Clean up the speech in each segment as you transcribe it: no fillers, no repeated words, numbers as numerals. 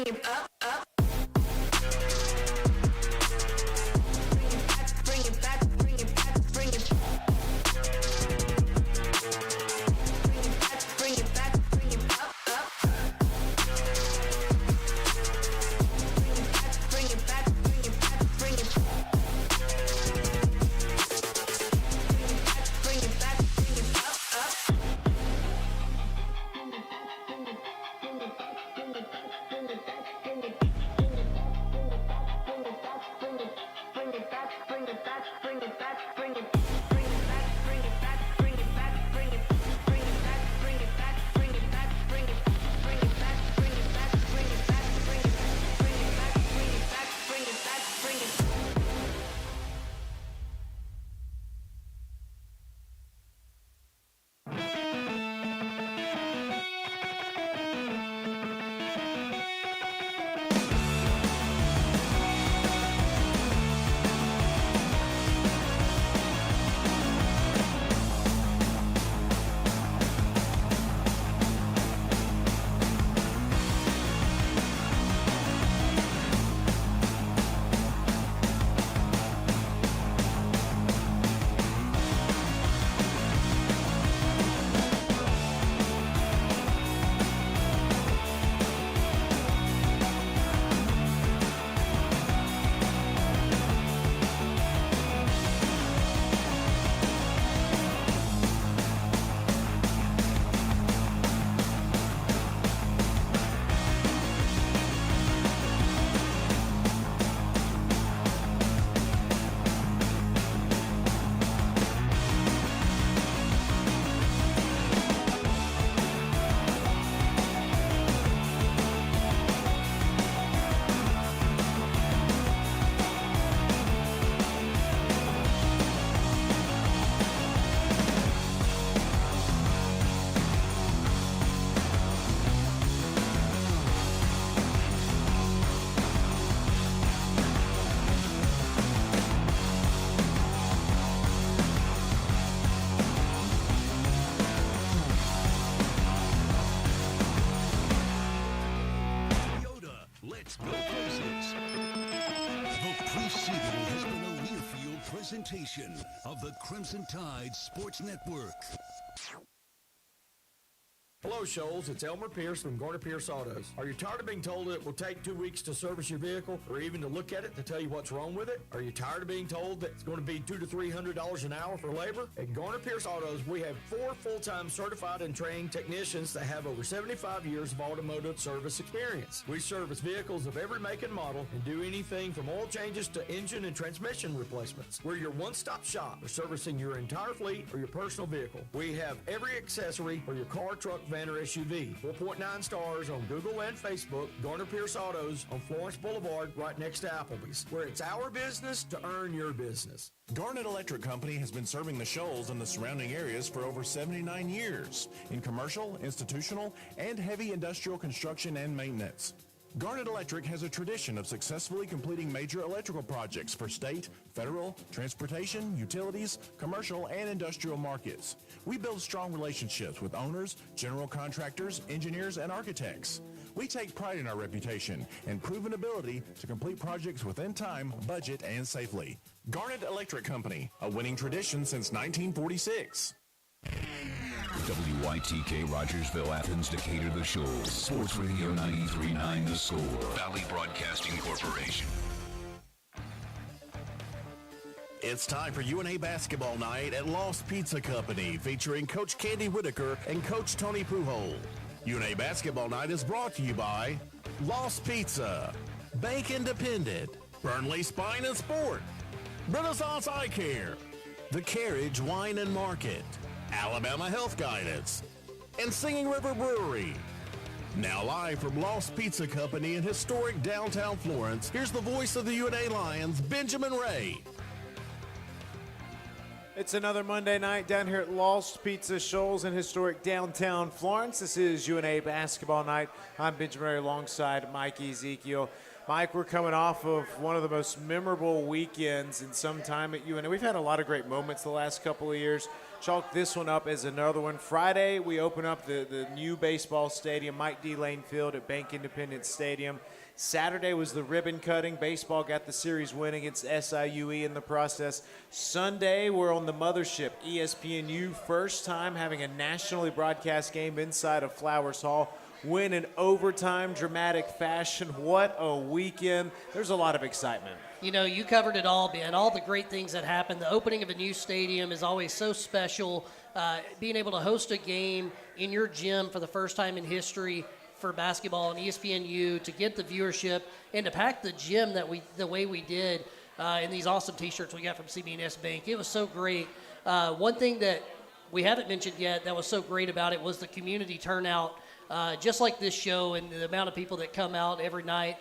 bring it up, up. Bring it back, bring it back, bring it back, bring it back, bring it up, up. Bring it back, bring it back, bring it back, bring it back, bring it up, up. Presentation of the Crimson Tide Sports Network. Hello, Shoals. It's Elmer Pierce from Garner Pierce Autos. Are you tired of being told that it will take 2 weeks to service your vehicle or even to look at it to tell you what's wrong with it? Are you tired of being told that it's going to be $200 to $300 an hour for labor? At Garner Pierce Autos, we have 4 full-time certified and trained technicians that have over 75 years of automotive service experience. We service vehicles of every make and model and do anything from oil changes to engine and transmission replacements. We're your one-stop shop for servicing your entire fleet or your personal vehicle. We have every accessory for your car, truck, van, or SUV. 4.9 stars on Google and Facebook. Garner Pierce Autos on Florence Boulevard right next to Applebee's, where it's our business to earn your business. Garnet Electric Company has been serving the Shoals and the surrounding areas for over 79 years in commercial, institutional, and heavy industrial construction and maintenance. Garnet Electric has a tradition of successfully completing major electrical projects for state, federal, transportation, utilities, commercial, and industrial markets. We build strong relationships with owners, general contractors, engineers, and architects. We take pride in our reputation and proven ability to complete projects within time, budget, and safely. Garnet Electric Company, a winning tradition since 1946. WYTK Rogersville, Athens, Decatur, The Shoals. Sports Radio 93.9 The Score. Valley Broadcasting Corporation. It's time for UNA basketball night at Lost Pizza Company, featuring Coach Candy Whitaker and Coach Tony Pujol. UNA basketball night is brought to you by Lost Pizza, Bank Independent, Burnley Spine and Sport, Renaissance Eye Care, The Carriage Wine and Market, Alabama Health Guidance, and Singing River Brewery. Now live from Lost Pizza Company in historic downtown Florence, here's the voice of the UNA Lions, Benjamin Ray. It's another Monday night down here at Lost Pizza Shoals in historic downtown Florence. This is UNA basketball night. I'm Benjamin Ray alongside Mike Ezekiel. Mike, we're coming off of one of the most memorable weekends in some time at UNA. We've had a lot of great moments the last couple of years. Chalk this one up as another one. Friday, we open up the new baseball stadium, Mike D. Lane Field at Bank Independence Stadium. Saturday was the ribbon cutting. Baseball got the series win against SIUE in the process. Sunday, we're on the mothership, ESPNU, first time having a nationally broadcast game inside of Flowers Hall. Win in overtime, dramatic fashion. What a weekend. There's a lot of excitement. You know, you covered it all, Ben. All the great things that happened. The opening of a new stadium is always so special. Being able to host a game in your gym for the first time in history for basketball and ESPNU, to get the viewership and to pack the gym the way we did in these awesome T-shirts we got from CB&S Bank. It was so great. One thing that we haven't mentioned yet that was so great about it was the community turnout. Just like this show and the amount of people that come out every night,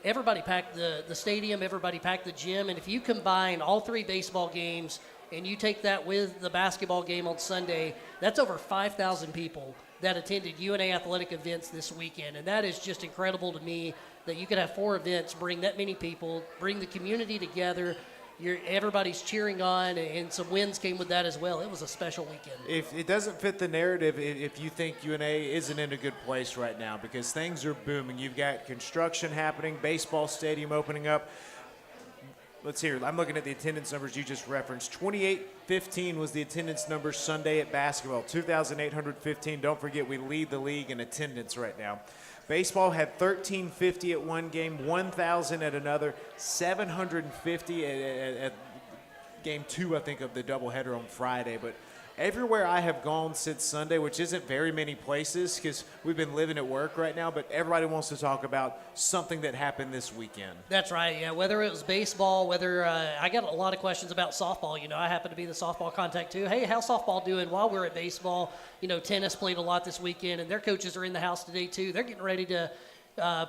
everybody packed the stadium, everybody packed the gym, and if you combine all three baseball games and you take that with the basketball game on Sunday, that's over 5,000 people that attended UNA athletic events this weekend, and that is just incredible to me that you could have 4 events, bring that many people, bring the community together. Everybody's cheering on, and some wins came with that as well. It was a special weekend. If it doesn't fit the narrative, if you think UNA isn't in a good place right now, because things are booming. You've got construction happening, baseball stadium opening up. Let's hear. I'm looking at the attendance numbers you just referenced. 2,815 was the attendance number Sunday at basketball. 2,815. Don't forget, we lead the league in attendance right now. Baseball had 1,350 at one game, 1,000 at another, 750 at game 2, I think, of the doubleheader on Friday. But everywhere I have gone since Sunday, which isn't very many places because we've been living at work right now, but everybody wants to talk about something that happened this weekend. That's right, yeah. Whether it was baseball, whether I got a lot of questions about softball. You know, I happen to be the softball contact too. Hey, how's softball doing while we're at baseball? You know, tennis played a lot this weekend, and their coaches are in the house today too. They're getting ready to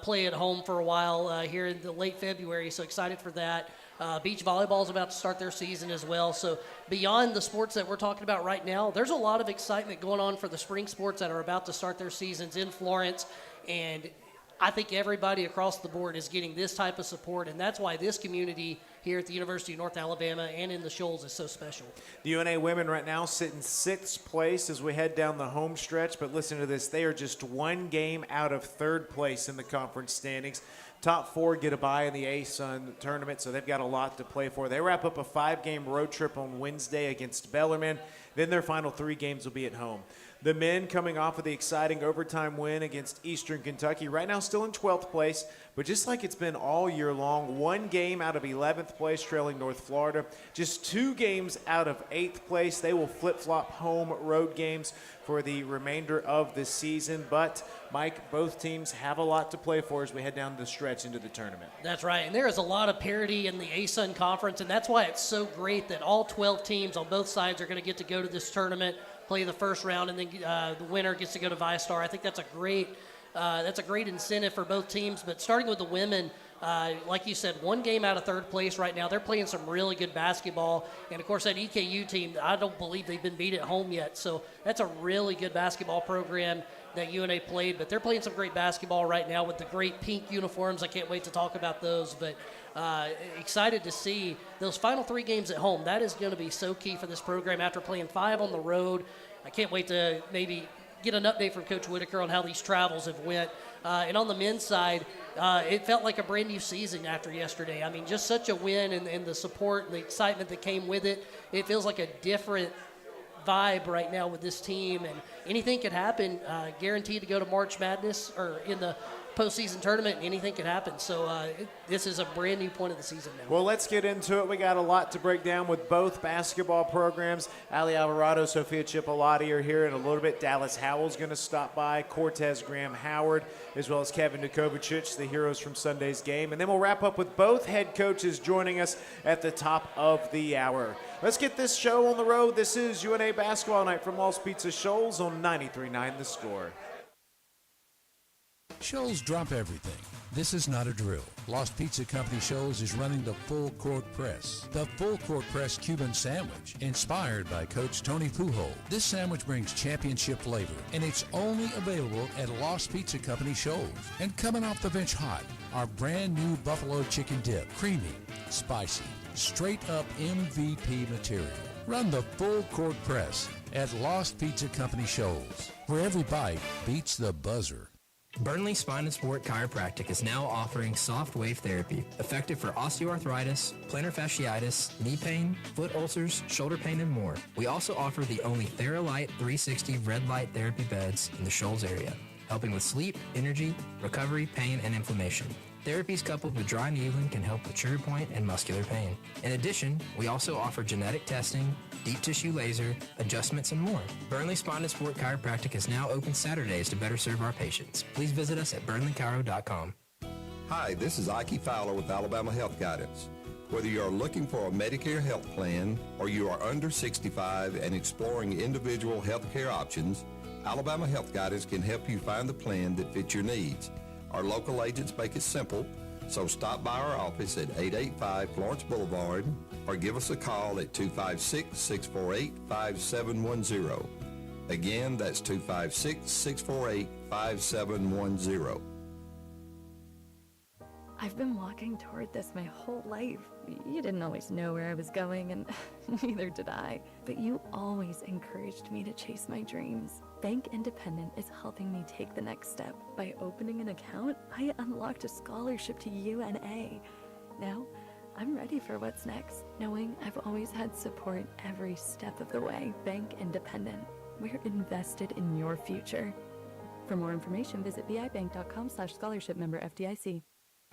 play at home for a while here in the late February, so excited for that. Beach volleyball is about to start their season as well. So beyond the sports that we're talking about right now, there's a lot of excitement going on for the spring sports that are about to start their seasons in Florence. And I think everybody across the board is getting this type of support, and that's why this community here at the University of North Alabama and in the Shoals is so special. The UNA women right now sit in 6th place as we head down the home stretch, but listen to this. They are just 1 game out of 3rd place in the conference standings. Top 4 get a bye in the ASUN tournament, so they've got a lot to play for. They wrap up a 5-game road trip on Wednesday against Bellarmine. Then their final 3 games will be at home. The men coming off of the exciting overtime win against Eastern Kentucky, right now still in 12th place, but just like it's been all year long, 1 game out of 11th place trailing North Florida, just 2 games out of 8th place. They will flip-flop home-road games for the remainder of the season, but Mike, both teams have a lot to play for as we head down the stretch into the tournament. That's right, and there is a lot of parity in the ASUN conference, and that's why it's so great that all 12 teams on both sides are going to get to go to this tournament, play the first round, and then the winner gets to go to ViStar. I think that's a great incentive for both teams. But starting with the women, like you said, 1 game out of 3rd place right now. They're playing some really good basketball. And, of course, that EKU team, I don't believe they've been beat at home yet. So that's a really good basketball program that UNA played. But they're playing some great basketball right now with the great pink uniforms. I can't wait to talk about those. But excited to see those final 3 games at home. That is going to be so key for this program after playing 5 on the road. I can't wait to maybe get an update from Coach Whitaker on how these travels have went. And on the men's side, it felt like a brand new season after yesterday. I mean, just such a win, and the support and the excitement that came with it. It feels like a different vibe right now with this team, and anything could happen. Guaranteed to go to March Madness or in the postseason tournament, and anything could happen. So this is a brand new point of the season now. Well, let's get into it. We got a lot to break down with both basketball programs. Ali Alvarado, Sophia Chipolati are here in a little bit. Dallas Howell's going to stop by. Cortez Graham Howard, as well as Kevin Nikovicic, the heroes from Sunday's game. And then we'll wrap up with both head coaches joining us at the top of the hour. Let's get this show on the road. This is UNA Basketball Night from Lost Pizza Shoals on 93.9 The Score. Shoals drop everything. This is not a drill. Lost Pizza Company Shoals is running the Full Court Press. The Full Court Press Cuban sandwich, inspired by Coach Tony Pujol. This sandwich brings championship flavor, and it's only available at Lost Pizza Company Shoals. And coming off the bench hot, our brand new buffalo chicken dip. Creamy, spicy, straight up MVP material. Run the Full Court Press at Lost Pizza Company Shoals, where every bite beats the buzzer. Burnley Spine and Sport Chiropractic is now offering soft wave therapy, effective for osteoarthritis, plantar fasciitis, knee pain, foot ulcers, shoulder pain, and more. We also offer the only TheraLight 360 red light therapy beds in the Shoals area, helping with sleep, energy, recovery, pain, and inflammation. Therapies coupled with dry needling can help with trigger point and muscular pain. In addition, we also offer genetic testing, deep tissue laser, adjustments, and more. Burnley Spine and Sport Chiropractic is now open Saturdays to better serve our patients. Please visit us at burnleychiro.com. Hi, this is Ike Fowler with Alabama Health Guidance. Whether you are looking for a Medicare health plan or you are under 65 and exploring individual health care options, Alabama Health Guidance can help you find the plan that fits your needs. Our local agents make it simple, so stop by our office at 885 Florence Boulevard or give us a call at 256-648-5710. Again, that's 256-648-5710. I've been walking toward this my whole life. You didn't always know where I was going, and neither did I. But you always encouraged me to chase my dreams. Bank Independent is helping me take the next step. By opening an account, I unlocked a scholarship to UNA. Now, I'm ready for what's next, knowing I've always had support every step of the way. Bank Independent. We're invested in your future. For more information, visit bibank.com/scholarship member FDIC.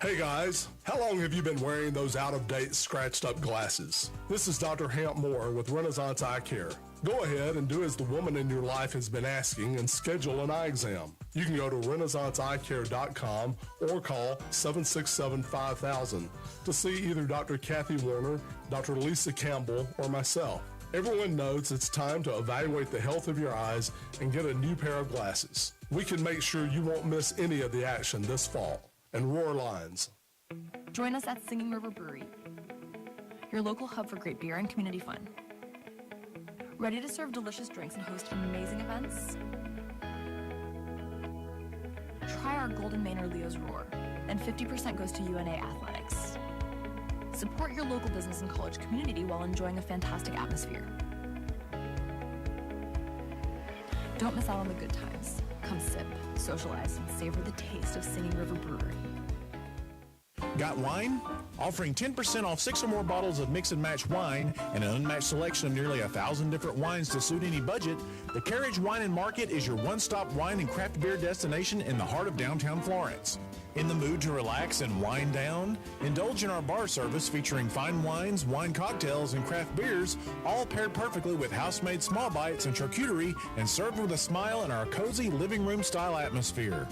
Hey guys, how long have you been wearing those out-of-date, scratched-up glasses? This is Dr. Hamp Moore with Renaissance Eye Care. Go ahead and do as the woman in your life has been asking and schedule an eye exam. You can go to renaissanceeyecare.com or call 767-5000 to see either Dr. Kathy Warner, Dr. Lisa Campbell, or myself. Everyone knows it's time to evaluate the health of your eyes and get a new pair of glasses. We can make sure you won't miss any of the action this fall. And Roar Lines. Join us at Singing River Brewery, your local hub for great beer and community fun. Ready to serve delicious drinks and host amazing events? Try our Golden Manor Leo's Roar, and 50% goes to UNA Athletics. Support your local business and college community while enjoying a fantastic atmosphere. Don't miss out on the good times. Come sip, socialize, and savor the taste of Singing River Brewery. Got wine? Offering 10% off 6 or more bottles of mix and match wine and an unmatched selection of nearly 1,000 different wines to suit any budget, the Carriage Wine and Market is your one-stop wine and craft beer destination in the heart of downtown Florence. In the mood to relax and wind down? Indulge in our bar service featuring fine wines, wine cocktails, and craft beers, all paired perfectly with house-made small bites and charcuterie and served with a smile in our cozy living room-style atmosphere.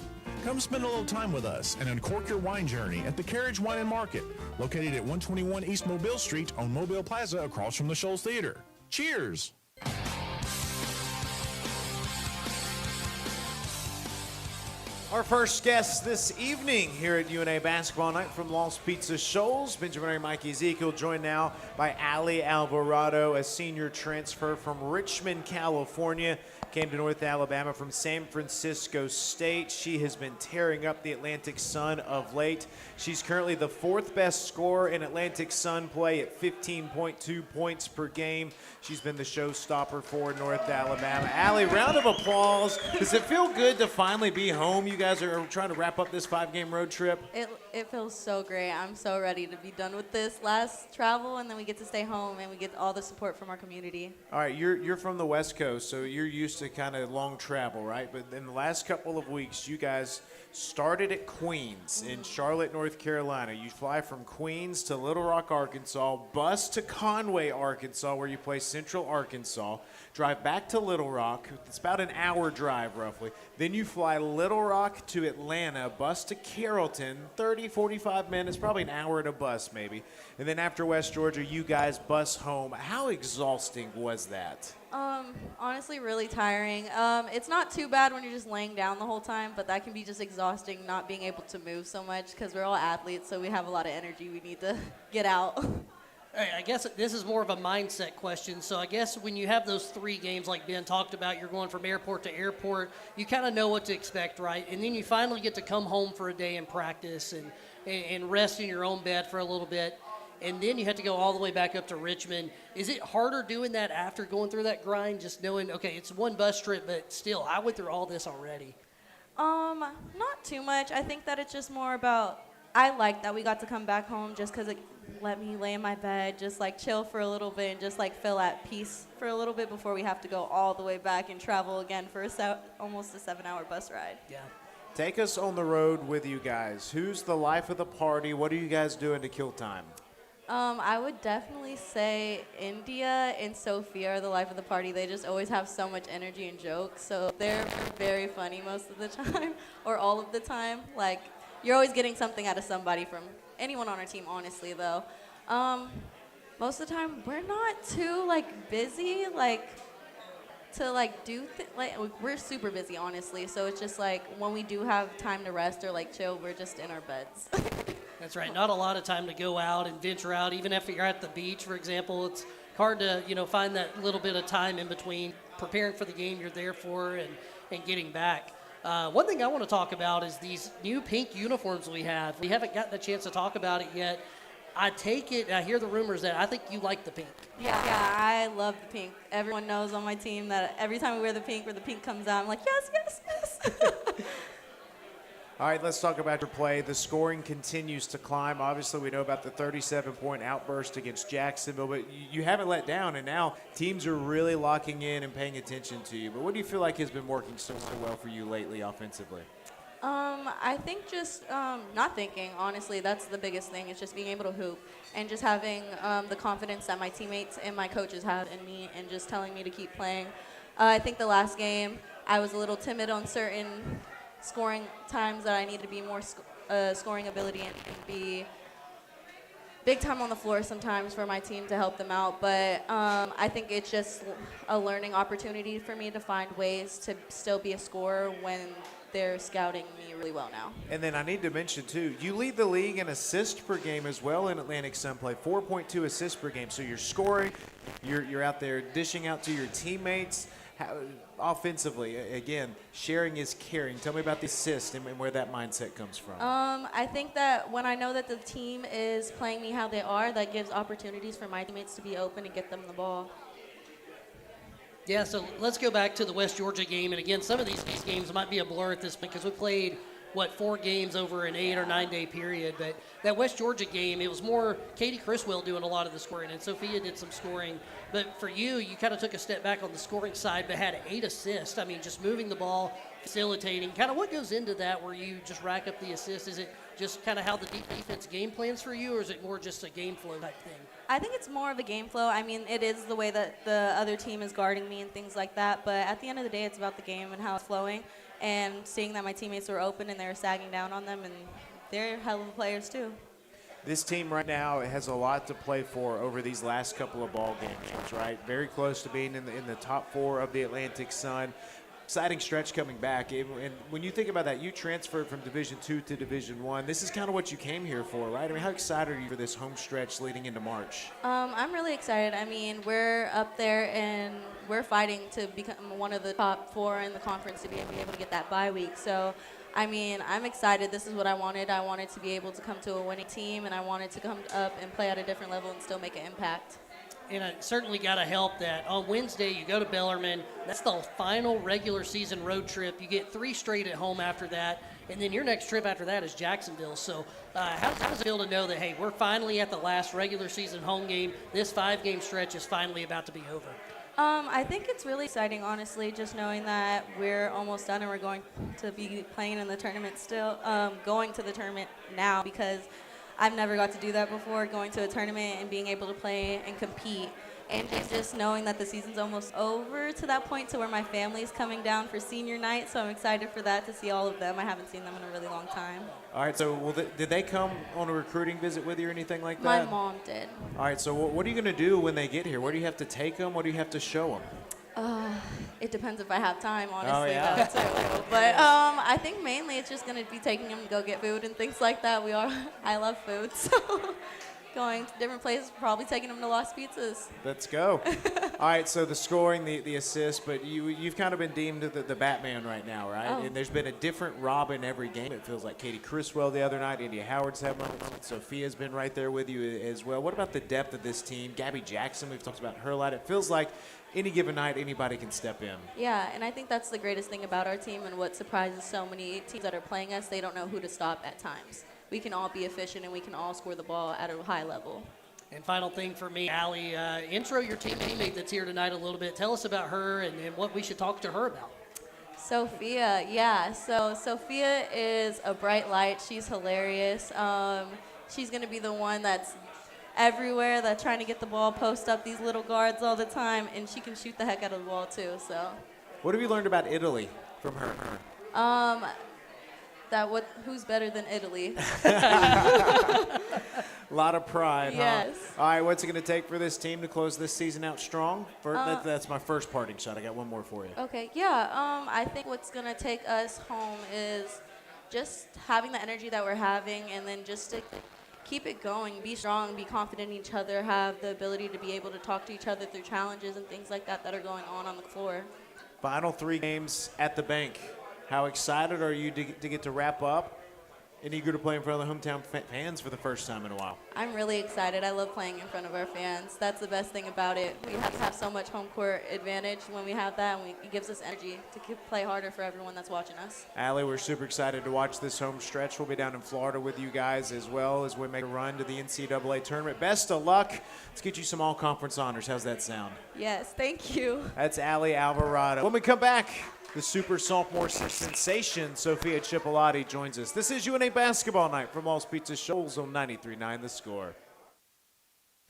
Come spend a little time with us and uncork your wine journey at the Carriage Wine and Market, located at 121 East Mobile Street on Mobile Plaza across from the Shoals Theater. Cheers! Our first guest this evening here at UNA Basketball Night from Lost Pizza Shoals, Benjamin Mike Ezekiel, joined now by Ali Alvarado, a senior transfer from Richmond, California. Came to North Alabama from San Francisco State. She has been tearing up the Atlantic Sun of late. She's currently the 4th best scorer in Atlantic Sun play at 15.2 points per game. She's been the showstopper for North Alabama. Ali, round of applause. Does it feel good to finally be home? You guys are trying to wrap up this 5-game road trip. It feels so great. I'm so ready to be done with this last travel, and then we get to stay home and we get all the support from our community. All right, you're from the West Coast, so you're used to kind of long travel, right? But in the last couple of weeks, you guys started at Queens in Charlotte, North Carolina. You fly from Queens to Little Rock, Arkansas, bus to Conway, Arkansas, where you play Central Arkansas, drive back to Little Rock. It's about an hour drive, roughly. Then you fly Little Rock Rock to Atlanta, bus to Carrollton, 30, 45 minutes, probably an hour in a bus maybe. And then after West Georgia, you guys bus home. How exhausting was that? Honestly, really tiring. It's not too bad when you're just laying down the whole time, but that can be just exhausting not being able to move so much because we're all athletes, so we have a lot of energy we need to get out. I guess this is more of a mindset question. So I guess when you have those 3 games like Ben talked about, you're going from airport to airport, you kind of know what to expect, right? And then you finally get to come home for a day and practice and rest in your own bed for a little bit. And then you have to go all the way back up to Richmond. Is it harder doing that after going through that grind, just knowing, okay, it's one bus trip, but still, I went through all this already? Not too much. I think that it's just more about, I like that we got to come back home just because it let me lay in my bed, just like chill for a little bit and just like feel at peace for a little bit before we have to go all the way back and travel again for almost a 7-hour bus ride. Yeah. Take us on the road with you guys. Who's the life of the party? What are you guys doing to kill time? I would definitely say India and Sophia are the life of the party. They just always have so much energy and jokes, so they're very funny most of the time, or all of the time. Like, you're always getting something out of somebody from anyone on our team, honestly, though. Most of the time, we're not too, like, busy, like, to, like, do we're super busy, honestly, so it's just, like, when we do have time to rest or, like, chill, we're just in our beds. That's right. Not a lot of time to go out and venture out. Even if you're at the beach, for example, it's hard to, find that little bit of time in between preparing for the game you're there for and getting back. One thing I want to talk about is these new pink uniforms we have. We haven't gotten a chance to talk about it yet. I hear the rumors that I think you like the pink. Yeah, I love the pink. Everyone knows on my team that every time we wear the pink or the pink comes out, I'm like, yes, yes, yes. All right, let's talk about your play. The scoring continues to climb. Obviously, we know about the 37-point outburst against Jacksonville, but you haven't let down, and now teams are really locking in and paying attention to you. But what do you feel like has been working so well for you lately offensively? I think just not thinking, honestly, that's the biggest thing. It's just being able to hoop and just having the confidence that my teammates and my coaches have in me and just telling me to keep playing. I think the last game, I was a little timid on certain scoring times that I need to be more scoring ability and be big time on the floor sometimes for my team to help them out. But I think it's just a learning opportunity for me to find ways to still be a scorer when they're scouting me really well now. And then I need to mention, too, you lead the league in assists per game as well in Atlantic Sun play, 4.2 assists per game. So you're scoring, you're out there dishing out to your teammates. Offensively, again, sharing is caring. Tell me about the assist and where that mindset comes from. I think that when I know that the team is playing me how they are, that gives opportunities for my teammates to be open and get them the ball. Yeah, so let's go back to the West Georgia game. And again, some of these games might be a blur at this point because we played, 4 games over an 8 or 9 day period. But that West Georgia game, it was more Katie Criswell doing a lot of the scoring, and Sophia did some scoring. But for you kind of took a step back on the scoring side, but had 8 assists. I mean, just moving the ball, facilitating. Kind of what goes into that where you just rack up the assists? Is it just kind of how the defense game plans for you, or is it more just a game flow type thing? I think it's more of a game flow. I mean, it is the way that the other team is guarding me and things like that. But at the end of the day, it's about the game and how it's flowing and seeing that my teammates were open and they were sagging down on them, and they're hell of players too. This team right now has a lot to play for over these last couple of ball games, right? Very close to being in the top 4 of the Atlantic Sun. Exciting stretch coming back. And when you think about that, you transferred from Division II to Division I. This is kind of what you came here for, right? I mean, how excited are you for this home stretch leading into March? I'm really excited. I mean, we're up there and we're fighting to become one of the top 4 in the conference to be able to get that bye week. So, I mean, I'm excited. This is what I wanted. I wanted to be able to come to a winning team, and I wanted to come up and play at a different level and still make an impact. And it certainly got to help that on Wednesday you go to Bellarmine. That's the final regular season road trip. You get 3 straight at home after that, and then your next trip after that is Jacksonville. So how does it feel to know that, hey, we're finally at the last regular season home game. This 5-game stretch is finally about to be over? I think it's really exciting, honestly, just knowing that we're almost done and we're going to be playing in the tournament still, going to the tournament now, because I've never got to do that before, going to a tournament and being able to play and compete. And just knowing that the season's almost over to that point to where my family's coming down for senior night. So I'm excited for that, to see all of them. I haven't seen them in a really long time. All right, so did they come on a recruiting visit with you or anything like My that? mom did. All right, so what are you going to do when they get here? Where do you have to take them? What do you have to show them? It depends if I have time, honestly, Oh, yeah. though, too. But I think mainly it's just going to be taking them to go get food and things like that. I love food, so going to different places, probably taking them to Lost Pizzas. Let's go. All right, so the scoring, the assist, but you've kind of been deemed the Batman right now, right? Oh. And there's been a different Robin every game. It feels like Katie Criswell the other night, India Howard's had one. Sophia's been right there with you as well. What about the depth of this team? Gabby Jackson, we've talked about her a lot. It feels like any given night, anybody can step in. Yeah, and I think that's the greatest thing about our team, and what surprises so many teams that are playing us, they don't know who to stop at times. We can all be efficient, and we can all score the ball at a high level. And final thing for me, Allie, intro your teammate that's here tonight a little bit. Tell us about her and what we should talk to her about. Sophia, yeah. So Sophia is a bright light. She's hilarious. She's going to be the one that's everywhere, that's trying to get the ball, post up these little guards all the time, and she can shoot the heck out of the ball too. So. What have you learned about Italy from her? Who's better than Italy? A lot of pride, Yes. huh? All right, what's it going to take for this team to close this season out strong? That's my first parting shot. I got one more for you. Okay, yeah. I think what's going to take us home is just having the energy that we're having, and then just to keep it going, be strong, be confident in each other, have the ability to be able to talk to each other through challenges and things like that are going on the floor. Final 3 games at the bank. How excited are you to get to wrap up and eager to play in front of the hometown fans for the first time in a while? I'm really excited. I love playing in front of our fans. That's the best thing about it. We have so much home court advantage when we have that, and it gives us energy to play harder for everyone that's watching us. Allie, we're super excited to watch this home stretch. We'll be down in Florida with you guys as well as we make a run to the NCAA tournament. Best of luck. Let's get you some all-conference honors. How's that sound? Yes, thank you. That's Allie Alvarado. When we come back, the super sophomore sensation, Sophia Chipolati, joins us. This is UNA Basketball Night from Lost Pizza Shoals on 93.9 The Score.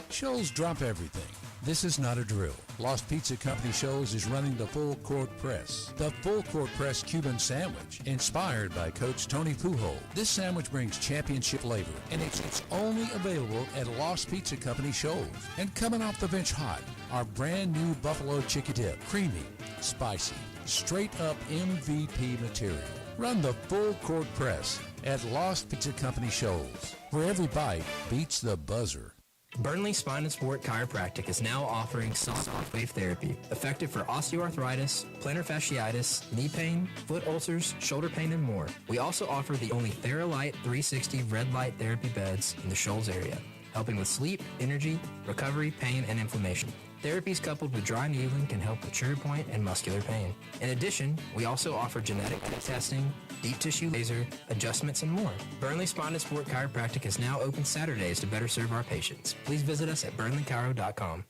Shoals drop everything. This is not a drill. Lost Pizza Company Shoals is running the full court press. The full court press Cuban sandwich, inspired by Coach Tony Pujol. This sandwich brings championship flavor, and it's only available at Lost Pizza Company Shoals. And coming off the bench hot, our brand new buffalo chicken dip, creamy, spicy, straight up MVP material. Run the full court press at Lost Pizza Company Shoals, where every bite beats the buzzer. Burnley Spine and Sport Chiropractic is now offering soft wave therapy, effective for osteoarthritis, plantar fasciitis, knee pain, foot ulcers, shoulder pain, and more. We also offer the only TheraLight 360 red light therapy beds in the Shoals area, helping with sleep, energy, recovery, pain, and inflammation. Therapies coupled with dry needling can help with trigger point and muscular pain. In addition, we also offer genetic testing, deep tissue laser, adjustments, and more. Burnley Spine and Sport Chiropractic is now open Saturdays to better serve our patients. Please visit us at burnleychiro.com.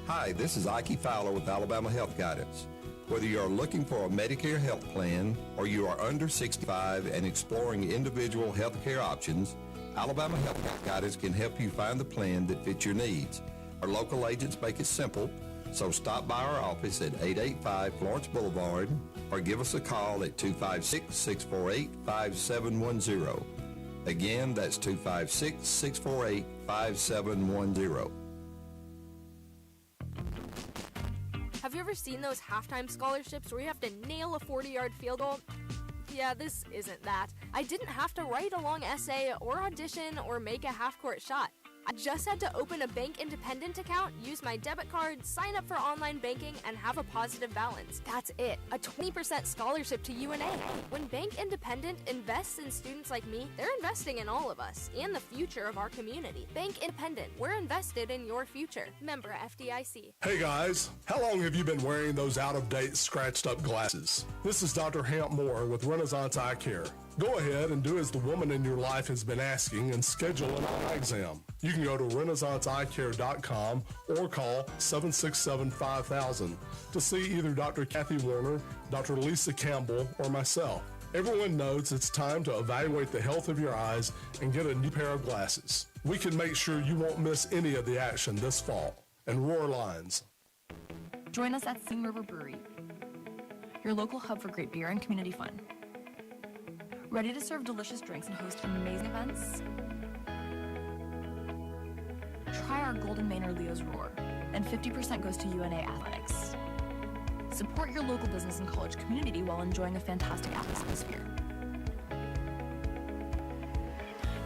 Hi, this is Ike Fowler with Alabama Health Guidance. Whether you are looking for a Medicare health plan or you are under 65 and exploring individual health care options, Alabama Health Guidance can help you find the plan that fits your needs. Our local agents make it simple, so stop by our office at 885 Florence Boulevard or give us a call at 256-648-5710. Again, that's 256-648-5710. Have you ever seen those halftime scholarships where you have to nail a 40-yard field goal? Yeah, this isn't that. I didn't have to write a long essay or audition or make a half-court shot. I just had to open a Bank Independent account, use my debit card, sign up for online banking, and have a positive balance. That's it. A 20% scholarship to UNA. When Bank Independent invests in students like me, they're investing in all of us and the future of our community. Bank Independent. We're invested in your future. Member FDIC. Hey guys, how long have you been wearing those out-of-date, scratched-up glasses? This is Dr. Hamp Moore with Renaissance Eye Care. Go ahead and do as the woman in your life has been asking and schedule an eye exam. You can go to renaissanceeyecare.com or call 767-5000 to see either Dr. Kathy Warner, Dr. Lisa Campbell, or myself. Everyone knows it's time to evaluate the health of your eyes and get a new pair of glasses. We can make sure you won't miss any of the action this fall. And Roar Lines. Join us at Sing River Brewery, your local hub for great beer and community fun. Ready to serve delicious drinks and host amazing events? Try our Golden Manor Leo's Roar, and 50% goes to UNA Athletics. Support your local business and college community while enjoying a fantastic atmosphere.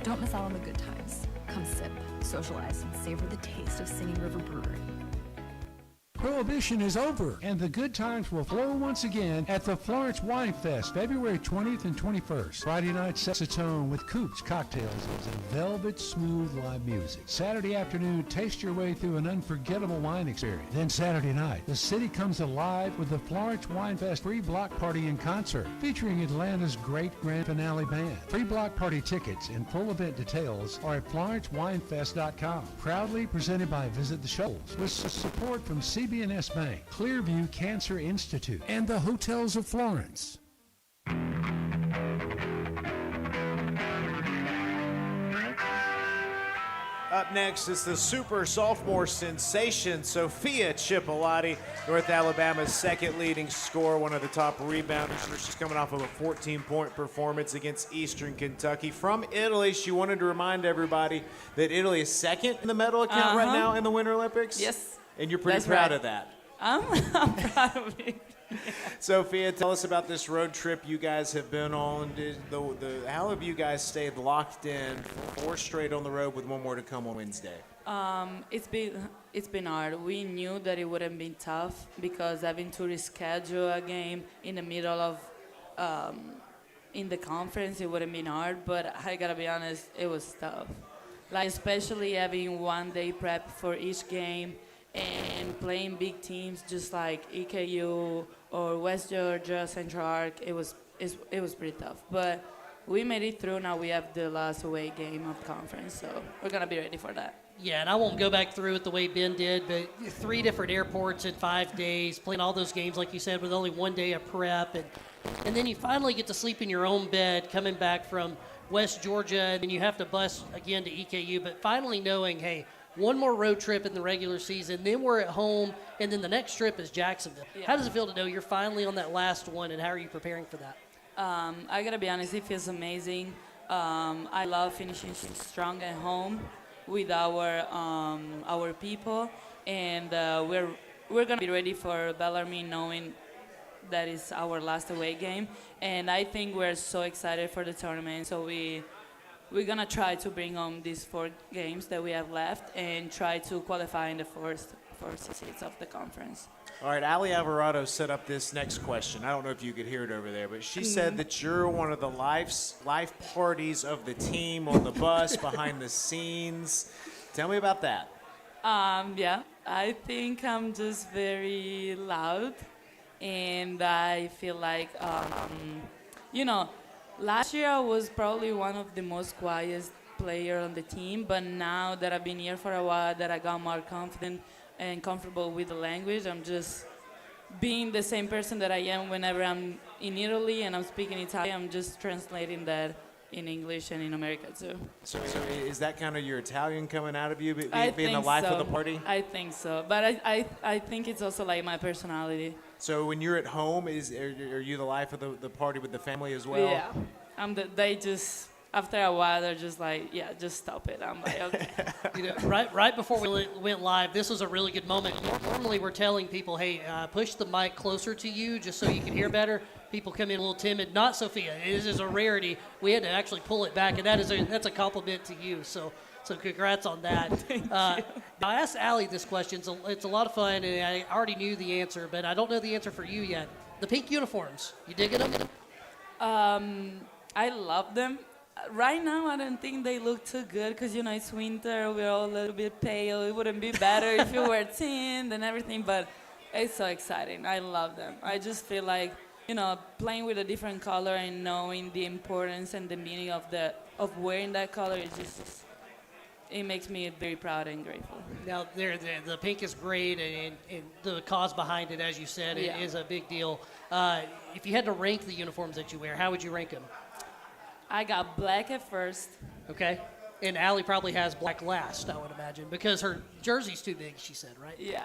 Don't miss out on the good times. Come sip, socialize, and savor the taste of Singing River Brewery. Prohibition is over, and the good times will flow once again at the Florence Wine Fest, February 20th and 21st. Friday night sets the tone with coops, cocktails, and velvet smooth live music. Saturday afternoon, taste your way through an unforgettable wine experience. Then Saturday night, the city comes alive with the Florence Wine Fest free block party in concert, featuring Atlanta's great grand finale band. Free block party tickets and full event details are at FlorenceWinefest.com. Proudly presented by Visit the Shoals, with support from CB&S Bank, Clearview Cancer Institute, and the Hotels of Florence. Up next is the super sophomore sensation, Sophia Chipolati, North Alabama's second leading scorer, one of the top rebounders. She's coming off of a 14-point performance against Eastern Kentucky. From Italy, she wanted to remind everybody that Italy is second in the medal account right now in the Winter Olympics. Yes. And you're pretty proud of that. I'm proud of it. Sophia, tell us about this road trip you guys have been on. How have you guys stayed locked in, 4 straight on the road with one more to come on Wednesday? It's been hard. We knew that it wouldn't be tough because having to reschedule a game in the middle of in the conference, it wouldn't be hard. But I gotta be honest, it was tough. Like especially having 1 day prep for each game and playing big teams just like EKU or West Georgia, Central Arc, it was pretty tough. But we made it through. Now we have the last away game of conference, so we're going to be ready for that. Yeah, and I won't go back through it the way Ben did, but 3 different airports in 5 days, playing all those games, like you said, with only 1 day of prep. And then you finally get to sleep in your own bed coming back from West Georgia, and then you have to bus again to EKU. But finally knowing, hey, 1 more road trip in the regular season, then we're at home, and then the next trip is Jacksonville. Yeah. How does it feel to know you're finally on that last one, and how are you preparing for that? I gotta be honest, it feels amazing. I love finishing strong at home with our people, and we're gonna be ready for Bellarmine, knowing that is our last away game. And I think we're so excited for the tournament, so we're going to try to bring home these 4 games that we have left and try to qualify in the first seeds of the conference. All right, Ali Alvarado set up this next question. I don't know if you could hear it over there, but she said that you're one of the life parties of the team on the bus, behind the scenes. Tell me about that. Yeah, I think I'm just very loud, and I feel like, last year I was probably one of the most quiet players on the team, but now that I've been here for a while, that I got more confident and comfortable with the language, I'm just being the same person that I am whenever I'm in Italy and I'm speaking Italian. I'm just translating that in English and in America too. So is that kind of your Italian coming out of you, I being the think life so. of the party? I think so, but I think it's also like my personality. So when you're at home, are you the life of the party with the family as well? Yeah, they just, after a while, they're just like, yeah, just stop it. I'm like, okay. Right before we went live, this was a really good moment. Normally we're telling people, hey, push the mic closer to you just so you can hear better. People come in a little timid. Not Sophia. This is a rarity. We had to actually pull it back, and that's a compliment to you. So congrats on that. Thank you. I asked Allie this question. It's a lot of fun, and I already knew the answer, but I don't know the answer for you yet. The pink uniforms, you digging them? I love them. Right now, I don't think they look too good because, it's winter. We're all a little bit pale. It wouldn't be better if you were tint and everything, but it's so exciting. I love them. I just feel like, playing with a different color and knowing the importance and the meaning of wearing that color is just it makes me very proud and grateful. Now, the pink is great, and the cause behind it, as you said, Yeah. is a big deal. If you had to rank the uniforms that you wear, how would you rank them? I got black at first. Okay. And Allie probably has black last, I would imagine, because her jersey's too big, she said, right? Yeah.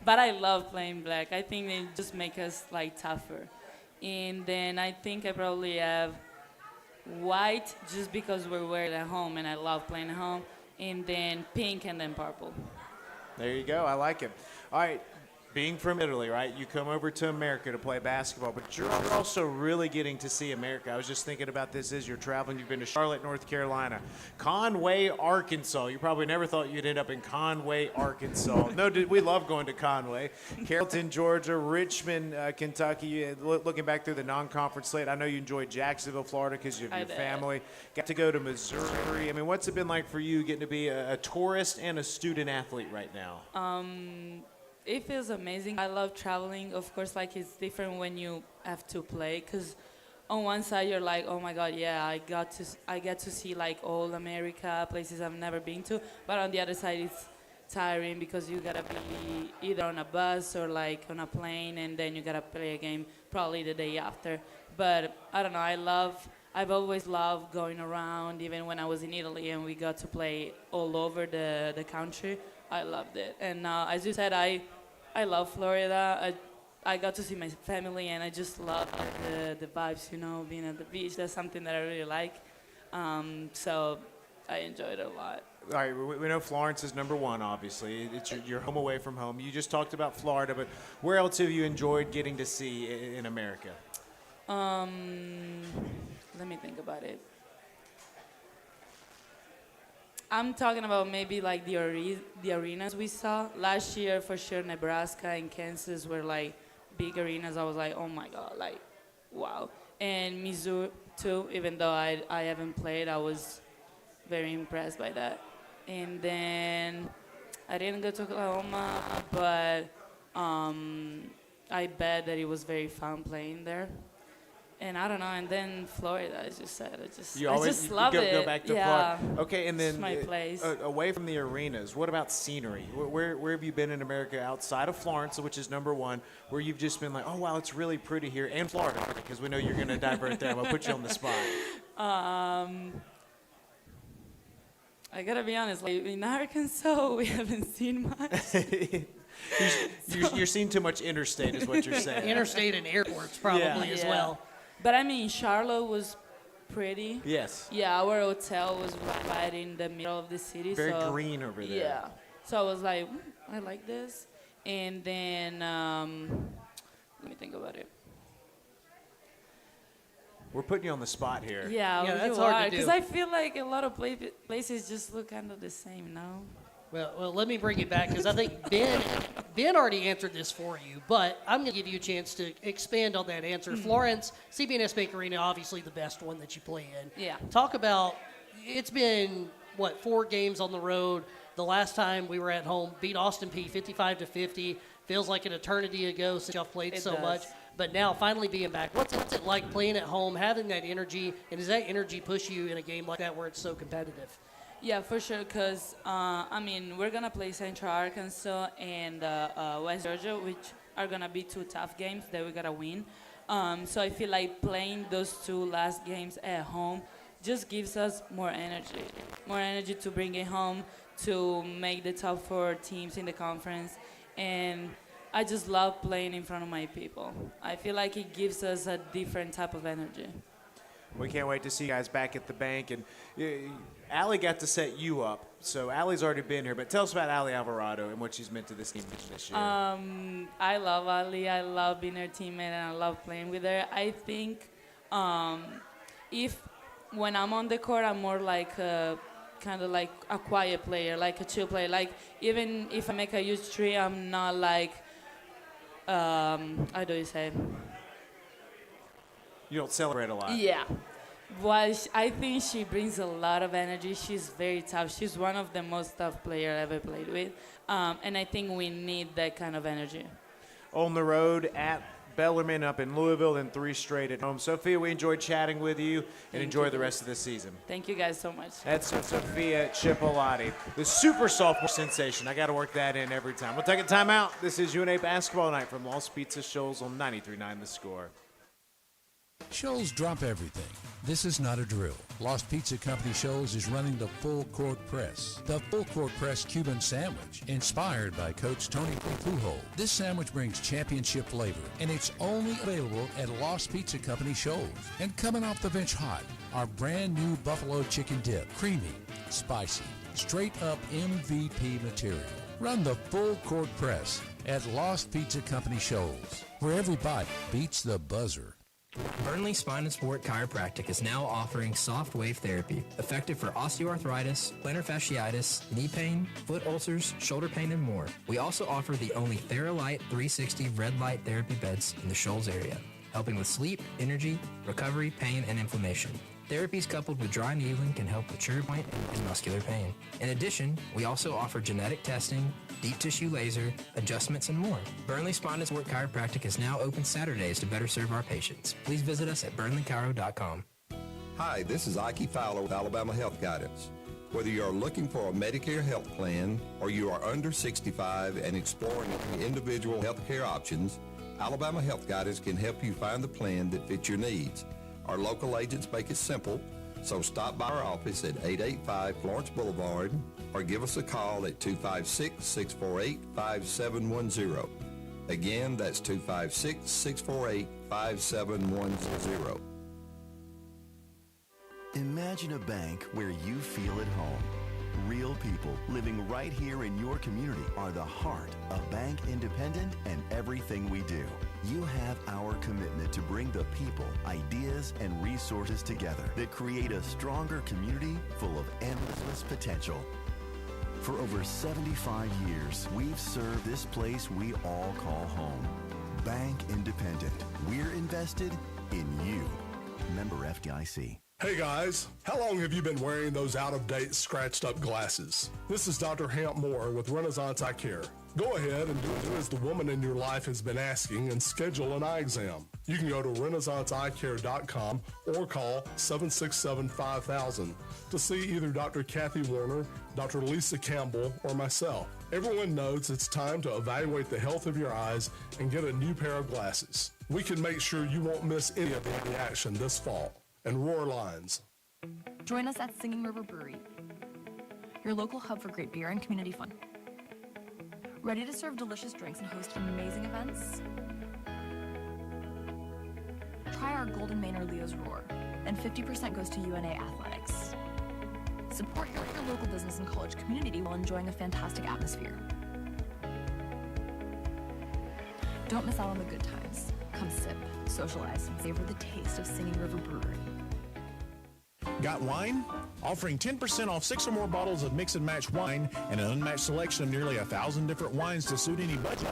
But I love playing black. I think they just make us like tougher. And then I think I probably have white just because we're wearing it at home and I love playing at home. And then pink and then purple. There you go. I like it. All right. Being from Italy, right? You come over to America to play basketball, but you're also really getting to see America. I was just thinking about this as you're traveling. You've been to Charlotte, North Carolina, Conway, Arkansas. You probably never thought you'd end up in Conway, Arkansas. No, we love going to Conway. Carrollton, Georgia, Richmond, Kentucky. Looking back through the non-conference slate, I know you enjoyed Jacksonville, Florida because of your family. Got to go to Missouri. I mean, what's it been like for you getting to be a tourist and a student athlete right now? It feels amazing. I love traveling. Of course, like it's different when you have to play, because on one side you're like, oh my God, yeah, I get to see like all America, places I've never been to. But on the other side, it's tiring because you gotta be either on a bus or like on a plane, and then you gotta play a game probably the day after. But I don't know. I've always loved going around. Even when I was in Italy and we got to play all over the country, I loved it. And as you said, I love Florida. I got to see my family, and I just love the vibes, being at the beach. That's something that I really like. So I enjoyed it a lot. All right, we know Florence is number one, obviously. It's your home away from home. You just talked about Florida, but where else have you enjoyed getting to see in America? Let me think about it. I'm talking about maybe like the arenas we saw. Last year, for sure, Nebraska and Kansas were like big arenas. I was like, oh my God, like, wow. And Missouri too, even though I haven't played, I was very impressed by that. And then I didn't go to Oklahoma, but I bet that it was very fun playing there. And I don't know, and then Florida, as you said, I just love it. Go back to yeah. Florida. Okay, and then it's my place. Away from the arenas, what about scenery? Where have you been in America outside of Florence, which is number one, where you've just been like, oh wow, it's really pretty here, and Florida, because we know you're going to divert there. I'm going to put you on the spot. I gotta be honest, like in Arkansas, we haven't seen much. You're seeing too much interstate, is what you're saying. Interstate and airports probably as well. But I mean, Charlotte was pretty. Yes. Yeah, our hotel was right in the middle of the city. Very green over there. Yeah. So I was like, I like this. And then, let me think about it. We're putting you on the spot here. Yeah, that's hard to do. Because I feel like a lot of places just look kind of the same, no? Well, let me bring it back, because I think Ben already answered this for you, but I'm going to give you a chance to expand on that answer. Florence, CBNS Bank Arena, obviously the best one that you play in. Yeah. Talk about, it's been, 4 games on the road. The last time we were at home, beat Austin Peay 55-50. Feels like an eternity ago since y'all played so much. But now finally being back, what's it like playing at home, having that energy, and does that energy push you in a game like that where it's so competitive? Yeah, for sure, because, we're going to play Central Arkansas and West Georgia, which are going to be 2 tough games that we got to win. So I feel like playing those 2 last games at home just gives us more energy to bring it home, to make the top 4 teams in the conference. And I just love playing in front of my people. I feel like it gives us a different type of energy. We can't wait to see you guys back at the bank. And Allie got to set you up. So Allie's already been here. But tell us about Allie Alvarado and what she's meant to this team this year. I love Allie. I love being her teammate, and I love playing with her. I think when I'm on the court, I'm more like kind of like a quiet player, like a chill player. Like even if I make a huge three, I'm not like, how do you say? You don't celebrate a lot. Yeah. Well, I think she brings a lot of energy. She's very tough. She's one of the most tough players I've ever played with. And I think we need that kind of energy. On the road at Bellarmine up in Louisville, then 3 straight at home. Sophia, we enjoyed chatting with you, and Thank enjoy you. the rest of the season. Thank you guys so much. That's Sophia Chipolati, the super sophomore sensation. I got to work that in every time. We'll take a timeout. This is UNA Basketball Night from Lost Pizza Shoals on 93.9 The Score. Shoals drop everything. This is not a drill. Lost Pizza Company Shoals is running the full court press. The full court press Cuban sandwich, inspired by Coach Tony Pujols. This sandwich brings championship flavor, and it's only available at Lost Pizza Company Shoals. And coming off the bench hot, our brand new buffalo chicken dip. Creamy, spicy, straight up MVP material. Run the full court press at Lost Pizza Company Shoals, where every bite beats the buzzer. Burnley Spine and Sport Chiropractic is now offering soft wave therapy, effective for osteoarthritis, plantar fasciitis, knee pain, foot ulcers, shoulder pain, and more. We also offer the only TheraLight 360 red light therapy beds in the Shoals area, helping with sleep, energy, recovery, pain, and inflammation. Therapies coupled with dry needling can help with trigger point and muscular pain. In addition, we also offer genetic testing, deep tissue laser, adjustments, and more. Burnley Spine and Sport Chiropractic is now open Saturdays to better serve our patients. Please visit us at burnleychiro.com. Hi, this is Ike Fowler with Alabama Health Guidance. Whether you are looking for a Medicare health plan or you are under 65 and exploring individual health care options, Alabama Health Guidance can help you find the plan that fits your needs. Our local agents make it simple, so stop by our office at 885 Florence Boulevard or give us a call at 256-648-5710. Again, that's 256-648-5710. Imagine a bank where you feel at home. Real people living right here in your community are the heart of Bank Independent and everything we do. You have our commitment to bring the people, ideas, and resources together that create a stronger community full of endless potential. For over 75 years, we've served this place we all call home. Bank Independent. We're invested in you. Member FDIC. Hey guys, how long have you been wearing those out-of-date, scratched-up glasses? This is Dr. Hamp Moore with Renaissance Eye Care. Go ahead and do as the woman in your life has been asking and schedule an eye exam. You can go to renaissanceeyecare.com or call 767-5000 to see either Dr. Kathy Warner, Dr. Lisa Campbell, or myself. Everyone knows it's time to evaluate the health of your eyes and get a new pair of glasses. We can make sure you won't miss any of the action this fall. And Roar Lines. Join us at Singing River Brewery, your local hub for great beer and community fun. Ready to serve delicious drinks and host amazing events? Try our Golden Manor Leo's Roar, and 50% goes to UNA Athletics. Support your local business and college community while enjoying a fantastic atmosphere. Don't miss out on the good times. Come sip, socialize, and savor the taste of Singing River Brewery. Got wine? Offering 10% off 6 or more bottles of mix and match wine and an unmatched selection of nearly 1,000 different wines to suit any budget.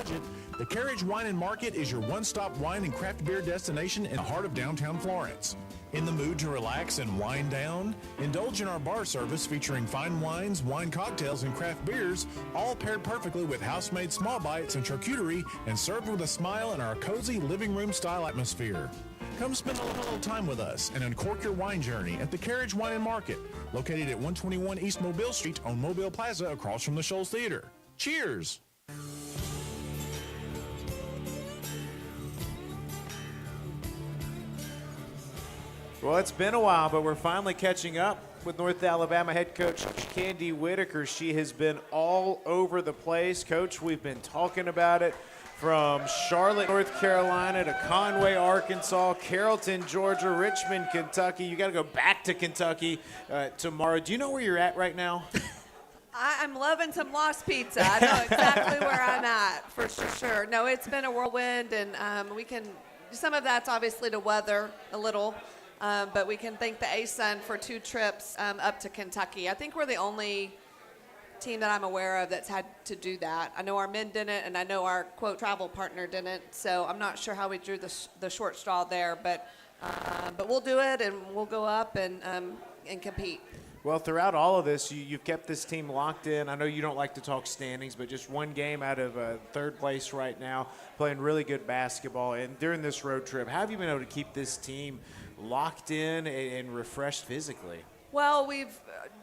The Carriage Wine and Market is your one-stop wine and craft beer destination in the heart of downtown Florence. In the mood to relax and wind down? Indulge in our bar service featuring fine wines, wine cocktails, and craft beers, all paired perfectly with house-made small bites and charcuterie and served with a smile in our cozy living room-style atmosphere. Come spend a little time with us and uncork your wine journey at the Carriage Wine and Market, located at 121 East Mobile Street on Mobile Plaza across from the Shoals Theater. Cheers! Well, it's been a while, but we're finally catching up with North Alabama head coach Candy Whitaker. She has been all over the place. Coach, we've been talking about it. From Charlotte, North Carolina to Conway, Arkansas, Carrollton, Georgia, Richmond, Kentucky. You got to go back to Kentucky tomorrow. Do you know where you're at right now? I'm loving some Lost Pizza. I know exactly where I'm at, for sure. No, it's been a whirlwind, and some of that's obviously the weather a little, but we can thank the ASUN for 2 trips up to Kentucky. I think we're the only team that I'm aware of that's had to do that. I know our men didn't, and I know our, quote, travel partner didn't, so I'm not sure how we drew the short straw there, but we'll do it, and we'll go up and compete. Well, throughout all of this, you've kept this team locked in. I know you don't like to talk standings, but just one game out of third place right now, playing really good basketball. And during this road trip, how have you been able to keep this team locked in and refreshed physically? Well, we've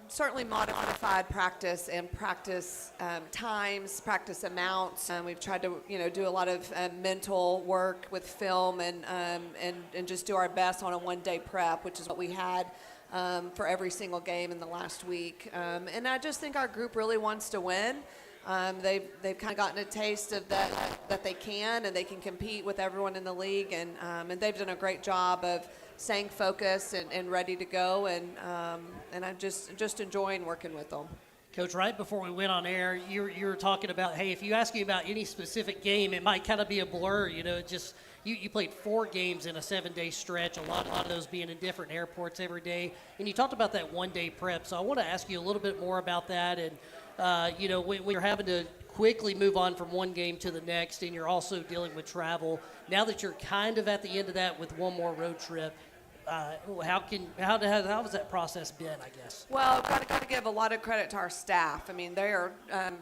certainly modified practice and practice times, practice amounts. We've tried to, do a lot of mental work with film and just do our best on a one-day prep, which is what we had for every single game in the last week. And I just think our group really wants to win. They've kind of gotten a taste of that they can, and they can compete with everyone in the league, and they've done a great job of staying focused and ready to go, and I'm just enjoying working with them. Coach, right before we went on air, you were talking about, hey, if you ask me about any specific game, it might kind of be a blur. You played 4 games in a 7-day stretch, a lot of those being in different airports every day, and you talked about that one-day prep. So I want to ask you a little bit more about that, and when you're having to quickly move on from one game to the next, and you're also dealing with travel. Now that you're kind of at the end of that with one more road trip, how has that process been, I guess? Well, got to give a lot of credit to our staff. I mean, they are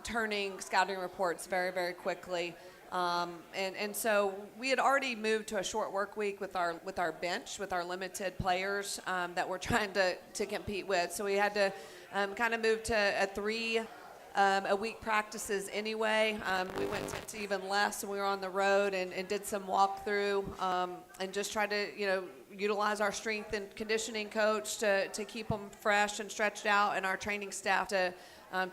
turning scouting reports very, very quickly. And so we had already moved to a short work week with our bench, with our limited players that we're trying to compete with. So we had to kind of move to a 3-a-week practices anyway. We went to even less when we were on the road and did some walkthrough and just tried to, utilize our strength and conditioning coach to keep them fresh and stretched out, and our training staff to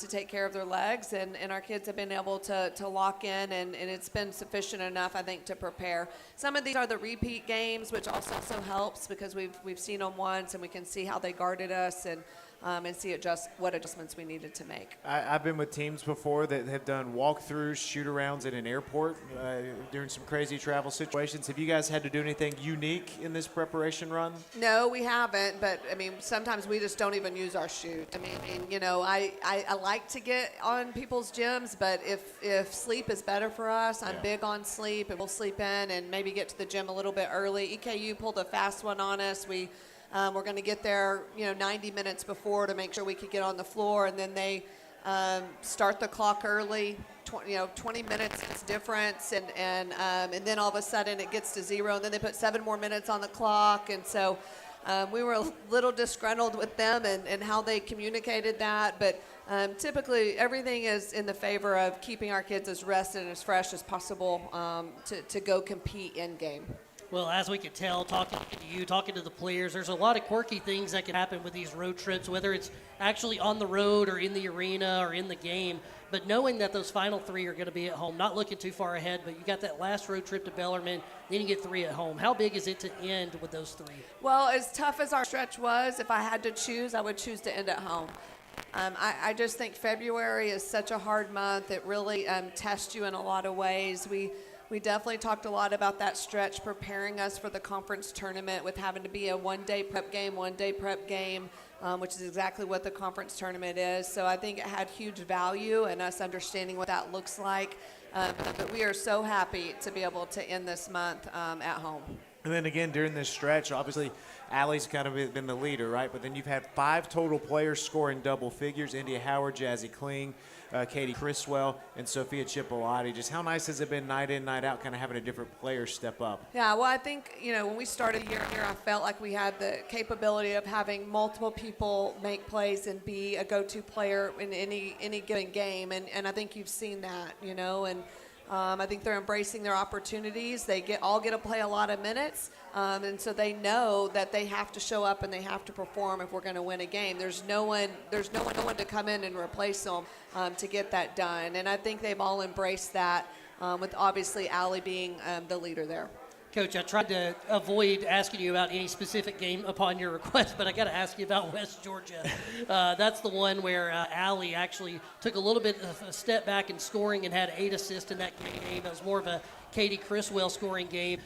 take care of their legs, and our kids have been able to lock in, and it's been sufficient enough, I think, to prepare. Some of these are the repeat games, which also helps because we've seen them once, and we can see how they guarded us and see what adjustments we needed to make. I've been with teams before that have done walkthroughs, shoot-arounds at an airport during some crazy travel situations. Have you guys had to do anything unique in this preparation run? No, we haven't, but, sometimes we just don't even use our chute. I like to get on people's gyms, but if sleep is better for us, I'm big on sleep, and we'll sleep in and maybe get to the gym a little bit early. EKU pulled a fast one on us. We're going to get there, 90 minutes before to make sure we could get on the floor, and then they start the clock early. 20 minutes is difference, and then all of a sudden it gets to 0, and then they put 7 more minutes on the clock, and so we were a little disgruntled with them and how they communicated that, but typically everything is in the favor of keeping our kids as rested and as fresh as possible to go compete in game. Well, as we could tell, talking to you, talking to the players, there's a lot of quirky things that can happen with these road trips, whether it's actually on the road or in the arena or in the game. But knowing that those final 3 are going to be at home, not looking too far ahead, but you got that last road trip to Bellarmine, then you get 3 at home. How big is it to end with those 3? Well, as tough as our stretch was, if I had to choose, I would choose to end at home. I just think February is such a hard month. It really tests you in a lot of ways. We definitely talked a lot about that stretch preparing us for the conference tournament with having to be a one-day prep game, which is exactly what the conference tournament is. So I think it had huge value in us understanding what that looks like. But we are so happy to be able to end this month at home. And then again, during this stretch, obviously, Allie's kind of been the leader, right? But then you've had 5 total players scoring double figures: India Howard, Jazzy Kling, Katie Criswell, and Sophia Chipolati. Just how nice has it been night in, night out, kind of having a different player step up? Yeah, well, I think, when we started here, I felt like we had the capability of having multiple people make plays and be a go-to player in any given game, and I think you've seen that, and I think they're embracing their opportunities. They all get to play a lot of minutes, and so they know that they have to show up and they have to perform if we're going to win a game. There's no one to come in and replace them to get that done, and I think they've all embraced that, with obviously Allie being the leader there. Coach, I tried to avoid asking you about any specific game upon your request, but I got to ask you about West Georgia. That's the one where Allie actually took a little bit of a step back in scoring and had 8 assists in that game. It was more of a Katie Criswell scoring game.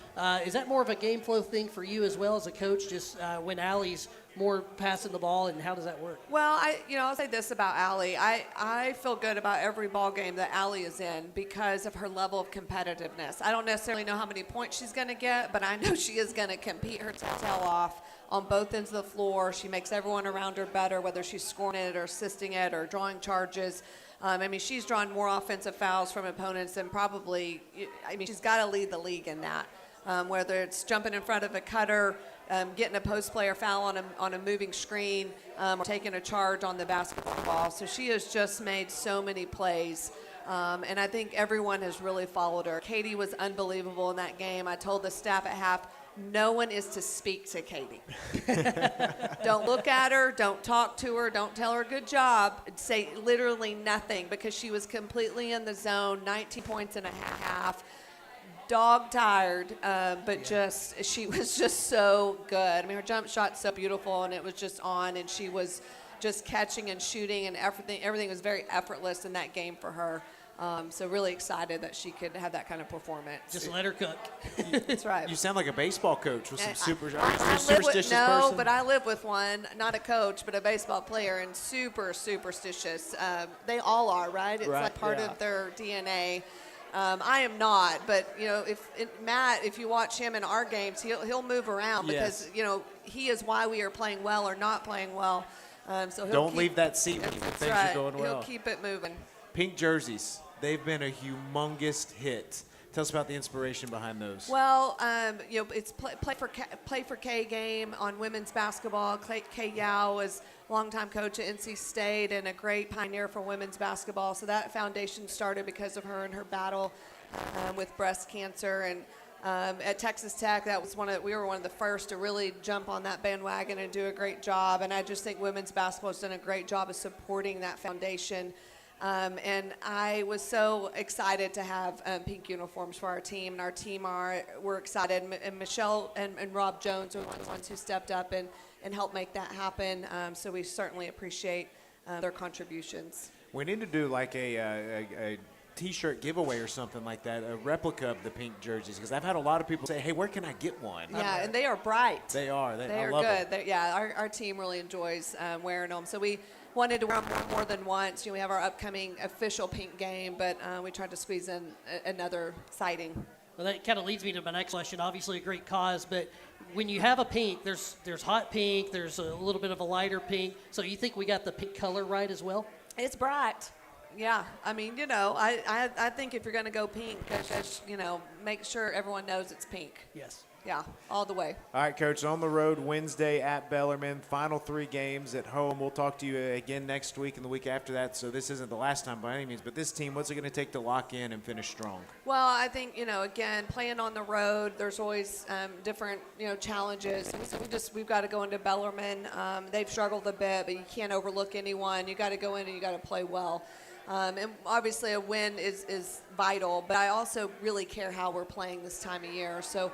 Is that more of a game flow thing for you as well as a coach, just when Allie's more passing the ball, and how does that work? Well, I'll say this about Allie. I feel good about every ball game that Allie is in because of her level of competitiveness. I don't necessarily know how many points she's going to get, but I know she is going to compete her tail off on both ends of the floor. She makes everyone around her better, whether she's scoring it or assisting it or drawing charges. She's drawn more offensive fouls from opponents than probably, she's got to lead the league in that. Whether it's jumping in front of a cutter, getting a post player foul on a moving screen, or taking a charge on the basketball. So she has just made so many plays. And I think everyone has really followed her. Katie was unbelievable in that game. I told the staff at half, no one is to speak to Katie. Don't look at her. Don't talk to her. Don't tell her good job. Say literally nothing because she was completely in the zone, 19 points and a half. Dog tired, she was just so good. Her jump shot's so beautiful, and it was just on, and she was just catching and shooting, and everything was very effortless in that game for her. So really excited that she could have that kind of performance. Just let her cook. That's right. You sound like a baseball coach with some superstitious person. No, but I live with one, not a coach, but a baseball player, and super superstitious. They all are, right? It's like part of their DNA. I am not, but Matt, if you watch him in our games, he'll move around because he is why we are playing well or not playing well. So don't leave that seat when things are going well. He'll keep it moving. Pink jerseys, they've been a humongous hit. Tell us about the inspiration behind those. Well, it's play for K game on women's basketball. Kay Yao was longtime coach at NC State and a great pioneer for women's basketball. So that foundation started because of her and her battle with breast cancer. And at Texas Tech, we were one of the first to really jump on that bandwagon and do a great job. And I just think women's basketball has done a great job of supporting that foundation. And I was so excited to have pink uniforms for our team, and our team we're excited. And Michelle and Rob Jones are the ones who stepped up and helped make that happen. So we certainly appreciate their contributions. We need to do like a T-shirt giveaway or something like that, a replica of the pink jerseys, because I've had a lot of people say, "Hey, where can I get one?" Yeah, and they are bright. They are. They are good. Our team really enjoys wearing them. So we wanted to wear them more than once. We have our upcoming official pink game, but we tried to squeeze in another sighting. Well, that kind of leads me to my next question. Obviously, a great cause, but when you have a pink, there's hot pink, there's a little bit of a lighter pink. So you think we got the pink color right as well? It's bright. Yeah, I think if you're going to go pink, make sure everyone knows it's pink. Yes. Yeah, all the way. All right, Coach, on the road Wednesday at Bellarmine, final 3 games at home. We'll talk to you again next week and the week after that, so this isn't the last time by any means. But this team, what's it going to take to lock in and finish strong? Well, I think, again, playing on the road, there's always different, challenges. So we've got to go into Bellarmine. They've struggled a bit, but you can't overlook anyone. You got to go in and you got to play well. And obviously a win is vital, but I also really care how we're playing this time of year. So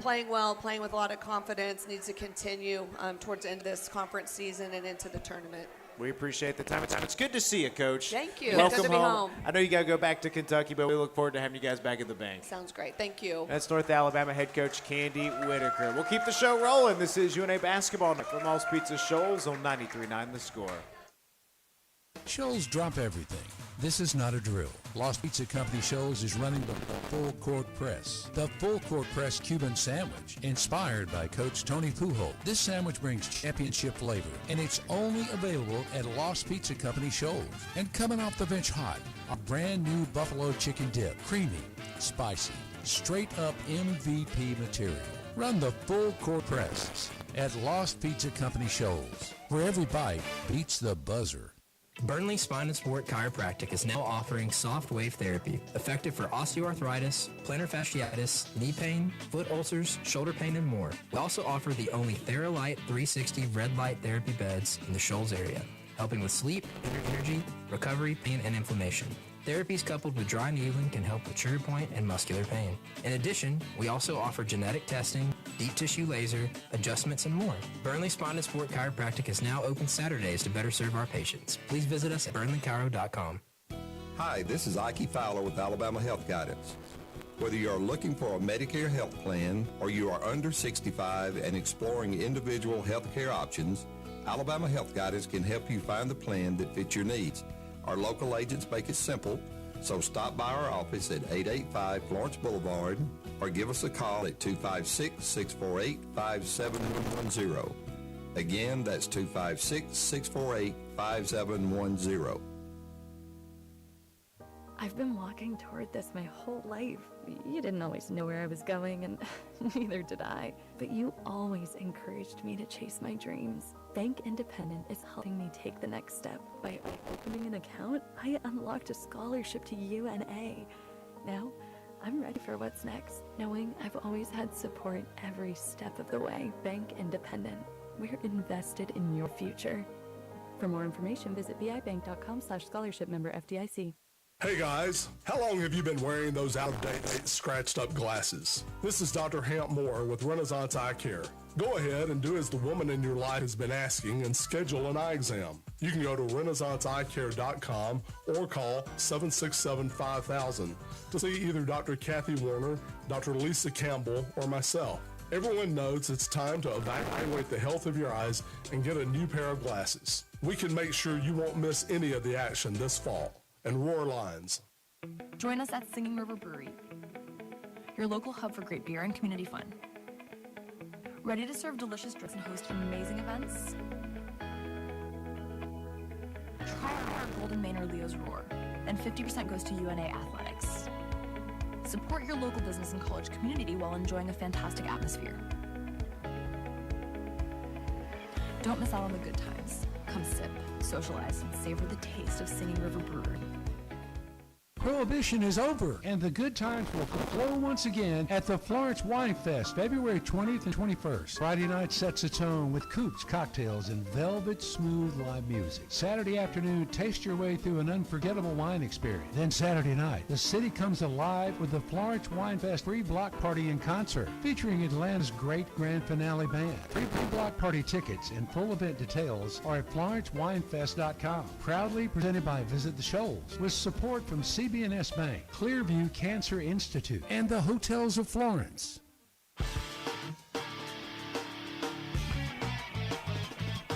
playing well, playing with a lot of confidence needs to continue towards the end of this conference season and into the tournament. We appreciate the time. It's good to see you, Coach. Thank you. Welcome Good to be home. I know you got to go back to Kentucky, but we look forward to having you guys back at the bank. Sounds great. Thank you. That's North Alabama head coach Candy Whitaker. We'll keep the show rolling. This is UNA Basketball from All's Pizza Shoals on 93.9 The Score. Shoals drop everything. This is not a drill. Lost Pizza Company Shoals is running the full court press. The full court press Cuban sandwich, inspired by Coach Tony Pujol. This sandwich brings championship flavor, and it's only available at Lost Pizza Company Shoals. And coming off the bench hot, a brand new buffalo chicken dip. Creamy, spicy, straight up MVP material. Run the full court press at Lost Pizza Company Shoals, where every bite beats the buzzer. Burnley Spine and Sport Chiropractic is now offering soft wave therapy, effective for osteoarthritis, plantar fasciitis, knee pain, foot ulcers, shoulder pain, and more. We also offer the only TheraLight 360 red light therapy beds in the Shoals area, helping with sleep, energy, recovery, pain, and inflammation. Therapies coupled with dry needling can help with trigger point and muscular pain. In addition, we also offer genetic testing, deep tissue laser, adjustments, and more. Burnley Spine and Sport Chiropractic is now open Saturdays to better serve our patients. Please visit us at burnleychiro.com. Hi, this is Ike Fowler with Alabama Health Guidance. Whether you are looking for a Medicare health plan or you are under 65 and exploring individual health care options, Alabama Health Guidance can help you find the plan that fits your needs. Our local agents make it simple, so stop by our office at 885 Florence Boulevard or give us a call at 256-648-5710. Again, that's 256-648-5710. I've been walking toward this my whole life. You didn't always know where I was going, and neither did I. But you always encouraged me to chase my dreams. Bank Independent is helping me take the next step. By opening an account, I unlocked a scholarship to UNA. Now, I'm ready for what's next, knowing I've always had support every step of the way. Bank Independent. We're invested in your future. For more information, visit bibank.com/scholarship member FDIC. Hey guys, how long have you been wearing those out-of-date, scratched-up glasses? This is Dr. Hamp Moore with Renaissance Eye Care. Go ahead and do as the woman in your life has been asking and schedule an eye exam. You can go to renaissanceeyecare.com or call 767-5000 to see either Dr. Kathy Warner, Dr. Lisa Campbell, or myself. Everyone knows it's time to evaluate the health of your eyes and get a new pair of glasses. We can make sure you won't miss any of the action this fall. And Roar Lines. Join us at Singing River Brewery, your local hub for great beer and community fun. Ready to serve delicious drinks and host amazing events? Try our Golden Manor Leo's Roar, and 50% goes to UNA Athletics. Support your local business and college community while enjoying a fantastic atmosphere. Don't miss out on the good times. Come sip, socialize, and savor the taste of Singing River Brewery. Prohibition is over, and the good times will flow once again at the Florence Wine Fest, February 20th and 21st. Friday night sets the tone with coops, cocktails, and velvet smooth live music. Saturday afternoon, taste your way through an unforgettable wine experience. Then Saturday night, the city comes alive with the Florence Wine Fest free block party in concert, featuring Atlanta's great grand finale band. Free block party tickets and full event details are at FlorenceWinefest.com. Proudly presented by Visit the Shoals, with support from CB&S Bank, Clearview Cancer Institute, and the Hotels of Florence.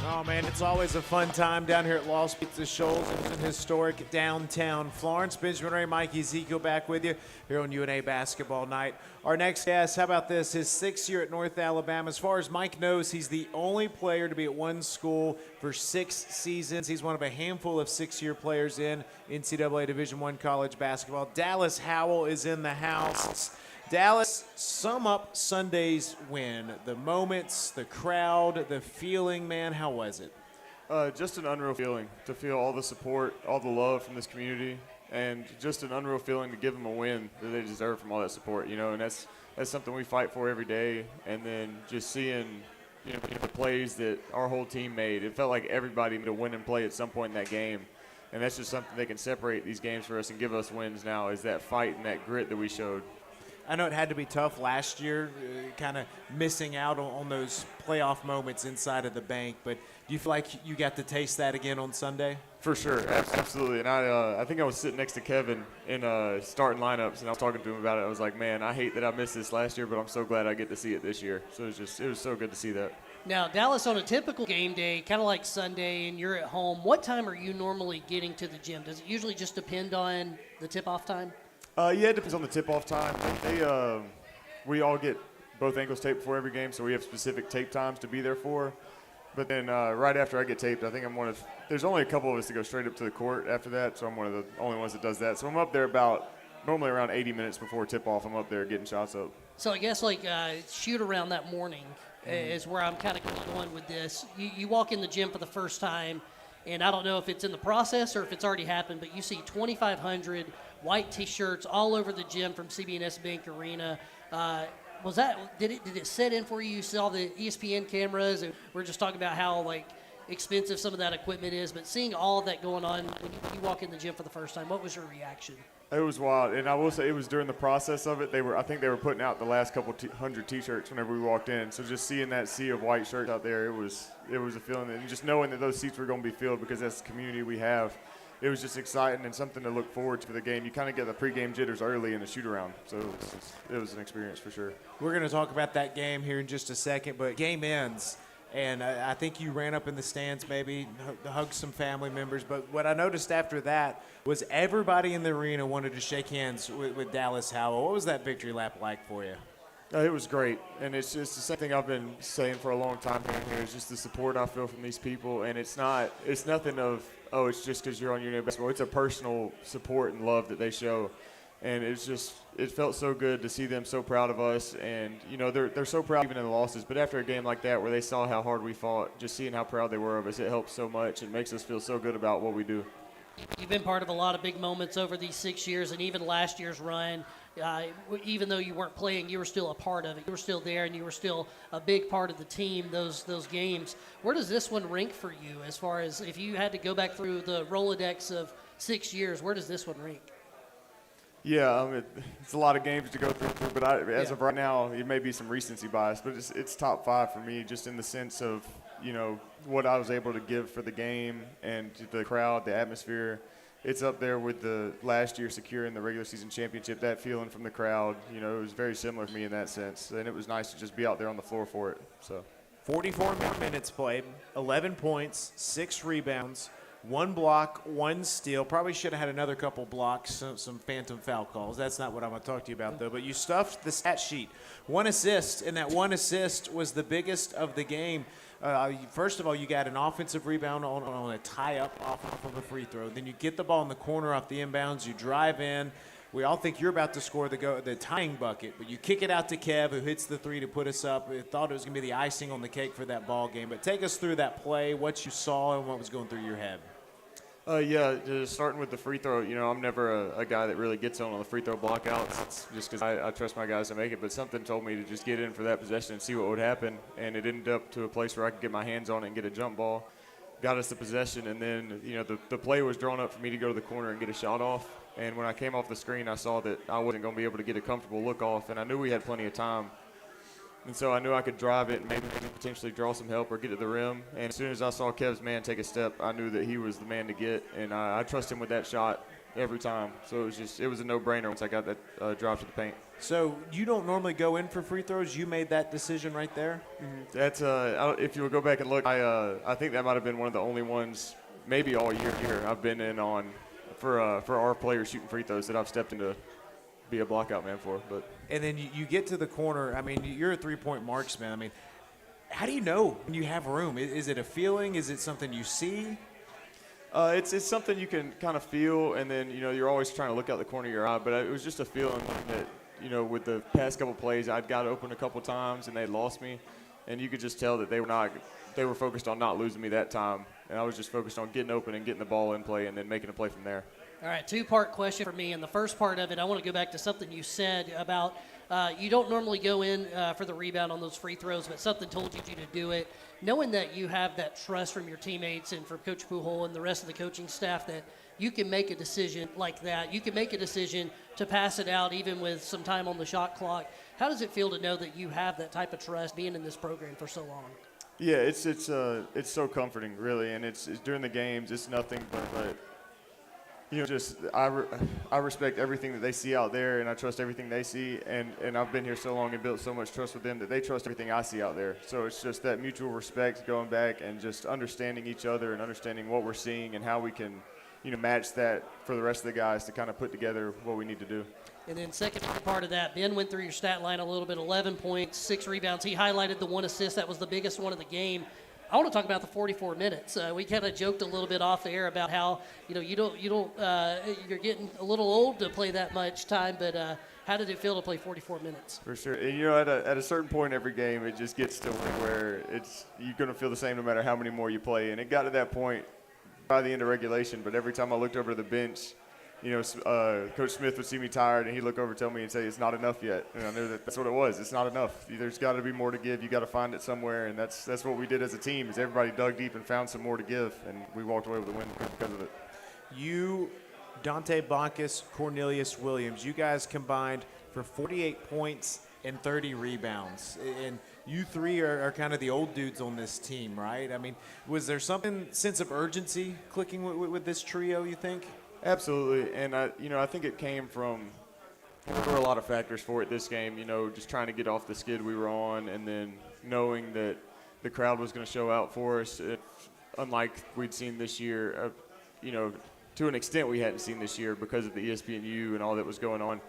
Oh man, it's always a fun time down here at Lost Pizza Shoals in historic downtown Florence. Benjamin Ray, Mike Ezekiel back with you here on UNA Basketball Night. Our next guest, how about this? His 6th year at North Alabama. As far as Mike knows, he's the only player to be at one school for 6 seasons. He's one of a handful of 6-year players in NCAA Division I college basketball. Dallas Howell is in the house. Dallas, sum up Sunday's win. The moments, the crowd, the feeling, man, how was it? Just an unreal feeling to feel all the support, all the love from this community, and just an unreal feeling to give them a win that they deserve from all that support, you know, and that's something we fight for every day. And then just seeing, you know, the plays that our whole team made, it felt like everybody made a win and play at some point in that game. And that's just something that can separate these games for us and give us wins now, is that fight and that grit that we showed. I know it had to be tough last year, kind of missing out on those playoff moments inside of the bank, but do you feel like you got to taste that again on Sunday? For sure, absolutely. And I think I was sitting next to Kevin in starting lineups, and I was talking to him about it. I was like, man, I hate that I missed this last year, but I'm so glad I get to see it this year. So it was so good to see that. Now, Dallas, on a typical game day, kind of like Sunday, and you're at home, what time are you normally getting to the gym? Does it usually just depend on the tip-off time? Yeah, it depends on the tip-off time. We all get both ankles taped before every game, so we have specific tape times to be there for. But then right after I get taped, I think I'm one of – there's only a couple of us that go straight up to the court after that, so I'm one of the only ones that does that. So I'm up there normally around 80 minutes before tip-off. I'm up there getting shots up. So I guess shoot-around that morning is where I'm kind of going with this. You walk in the gym for the first time, and I don't know if it's in the process or if it's already happened, but you see 2,500 white T-shirts all over the gym from CB&S Bank Arena. Did it set in for you? You saw the ESPN cameras, and we're just talking about how expensive some of that equipment is. But seeing all of that going on when you walk in the gym for the first time, what was your reaction? It was wild, and I will say it was during the process of it. I think they were putting out the last couple hundred T-shirts whenever we walked in. So just seeing that sea of white shirts out there, it was a feeling, and just knowing that those seats were going to be filled because that's the community we have. it was just exciting and something to look forward to for the game. You kind of get the pregame jitters early in the shoot-around, so it was an experience for sure. We're going to talk about that game here in just a second, but game ends. And I think you ran up in the stands, maybe hugged some family members. But what I noticed after that was everybody in the arena wanted to shake hands with Dallas Howell. What was that victory lap like for you? It was great, and it's just the same thing I've been saying for a long time here. It's just the support I feel from these people, and it's nothing of, oh, it's just because you're on your new basketball. It's a personal support and love that they show. And it felt so good to see them so proud of us. And, you know, they're so proud even in the losses. But after a game like that where they saw how hard we fought, just seeing how proud they were of us, it helps so much. It makes us feel so good about what we do. You've been part of a lot of big moments over these 6 years, and even last year's run. Even though you weren't playing, you were still a part of it. You were still there, and you were still a big part of the team, those games. Where does this one rank for you as far as if you had to go back through the Rolodex of 6 years, where does this one rank? Yeah, I mean, it's a lot of games to go through, but as of right now, it may be some recency bias, but it's top 5 for me, just in the sense of, you know, what I was able to give for the game and the crowd, the atmosphere. It's up there with the last year securing the regular season championship. That feeling from the crowd, you know, it was very similar for me in that sense, and it was nice to just be out there on the floor for it. So, 44 minutes played, 11 points, 6 rebounds. 1 block, 1 steal. Probably should have had another couple blocks, some phantom foul calls. That's not what I'm going to talk to you about, though. But you stuffed the stat sheet. 1 assist, and that 1 assist was the biggest of the game. First of all, you got an offensive rebound on a tie-up off of a free throw. Then you get the ball in the corner off the inbounds. You drive in. We all think you're about to score the tying bucket, but you kick it out to Kev, who hits the 3 to put us up. We thought it was going to be the icing on the cake for that ball game. But take us through that play, what you saw, and what was going through your head. Yeah, just starting with the free throw, you know, I'm never a guy that really gets on the free throw blockouts. It's just because I trust my guys to make it, but something told me to just get in for that possession and see what would happen, and it ended up to a place where I could get my hands on it and get a jump ball. Got us the possession, and then, you know, the play was drawn up for me to go to the corner and get a shot off, and when I came off the screen, I saw that I wasn't going to be able to get a comfortable look off, and I knew we had plenty of time. And so I knew I could drive it and maybe potentially draw some help or get to the rim. And as soon as I saw Kev's man take a step, I knew that he was the man to get. And I trust him with that shot every time. So it was a no-brainer once I got that drive to the paint. So you don't normally go in for free throws. You made that decision right there? Mm-hmm. That's if you will go back and look, I think that might have been one of the only ones maybe all year I've been in on for our players shooting free throws that I've stepped into be a blockout man for. But and then you get to the corner. I mean, you're a three-point marksman. I mean, how do you know when you have room? Is it a feeling? Is it something you see? It's something you can kind of feel, and then, you know, you're always trying to look out the corner of your eye. But it was just a feeling that, you know, with the past couple plays, I'd got open a couple times and they lost me, and you could just tell that they were focused on not losing me that time, and I was just focused on getting open and getting the ball in play and then making a play from there. All right, 2-part question for me. And the first part of it, I want to go back to something you said about you don't normally go in for the rebound on those free throws, but something told you to do it. Knowing that you have that trust from your teammates and from Coach Pujol and the rest of the coaching staff that you can make a decision like that. You can make a decision to pass it out even with some time on the shot clock. How does it feel to know that you have that type of trust being in this program for so long? Yeah, it's so comforting, really, and it's during the games. It's nothing but you know, just I respect everything that they see out there, and I trust everything they see, and I've been here so long and built so much trust with them that they trust everything I see out there. So it's just that mutual respect going back and just understanding each other and understanding what we're seeing and how we can, you know, match that for the rest of the guys to kind of put together what we need to do. And then second part of that, Ben went through your stat line a little bit, 11 points, 6 rebounds. He highlighted the 1 assist. That was the biggest one of the game. I want to talk about the 44 minutes. We kind of joked a little bit off the air about how, you know, you're getting a little old to play that much time, but how did it feel to play 44 minutes? For sure. And, you know, at a certain point every game, it just gets to where you're going to feel the same no matter how many more you play. And it got to that point by the end of regulation, but every time I looked over to the bench, you know, Coach Smith would see me tired, and he'd look over and tell me and say, it's not enough yet. And I knew that's what it was. It's not enough. There's got to be more to give. You got to find it somewhere, and that's what we did as a team is everybody dug deep and found some more to give, and we walked away with a win because of it. You, Dante Bacchus, Cornelius Williams, you guys combined for 48 points and 30 rebounds. And you three are kind of the old dudes on this team, right? I mean, was there something, sense of urgency clicking with this trio, you think? Absolutely, and I think it came from, there were a lot of factors for it this game, just trying to get off the skid we were on, and then knowing that the crowd was going to show out for us, unlike we'd seen this year, to an extent we hadn't seen this year because of the ESPNU and all that was going on.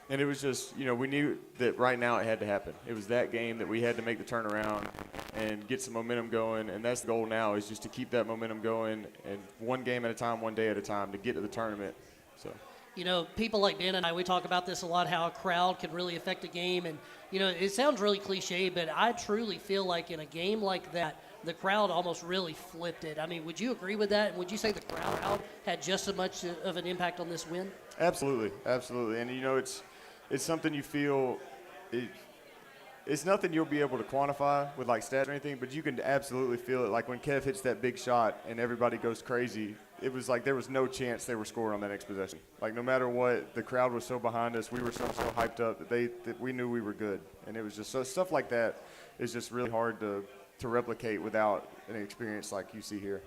And it was just, we knew that right now it had to happen. It was that game that we had to make the turnaround and get some momentum going, and that's the goal now, is just to keep that momentum going, and one game at a time, one day at a time, to get to the tournament. So, people like Dan and I, we talk about this a lot, how a crowd can really affect a game. And, it sounds really cliche, but I truly feel like in a game like that, the crowd almost really flipped it. I mean, would you agree with that? And would you say the crowd had just as much of an impact on this win? Absolutely. And, it's something you feel it's nothing you'll be able to quantify with like stats or anything, but you can absolutely feel it. Like when Kev hits that big shot and everybody goes crazy, it was like there was no chance they were scoring on that next possession. Like no matter what, the crowd was so behind us, we were so hyped up that we knew we were good. And it was just stuff like that is just really hard to replicate without an experience like you see here.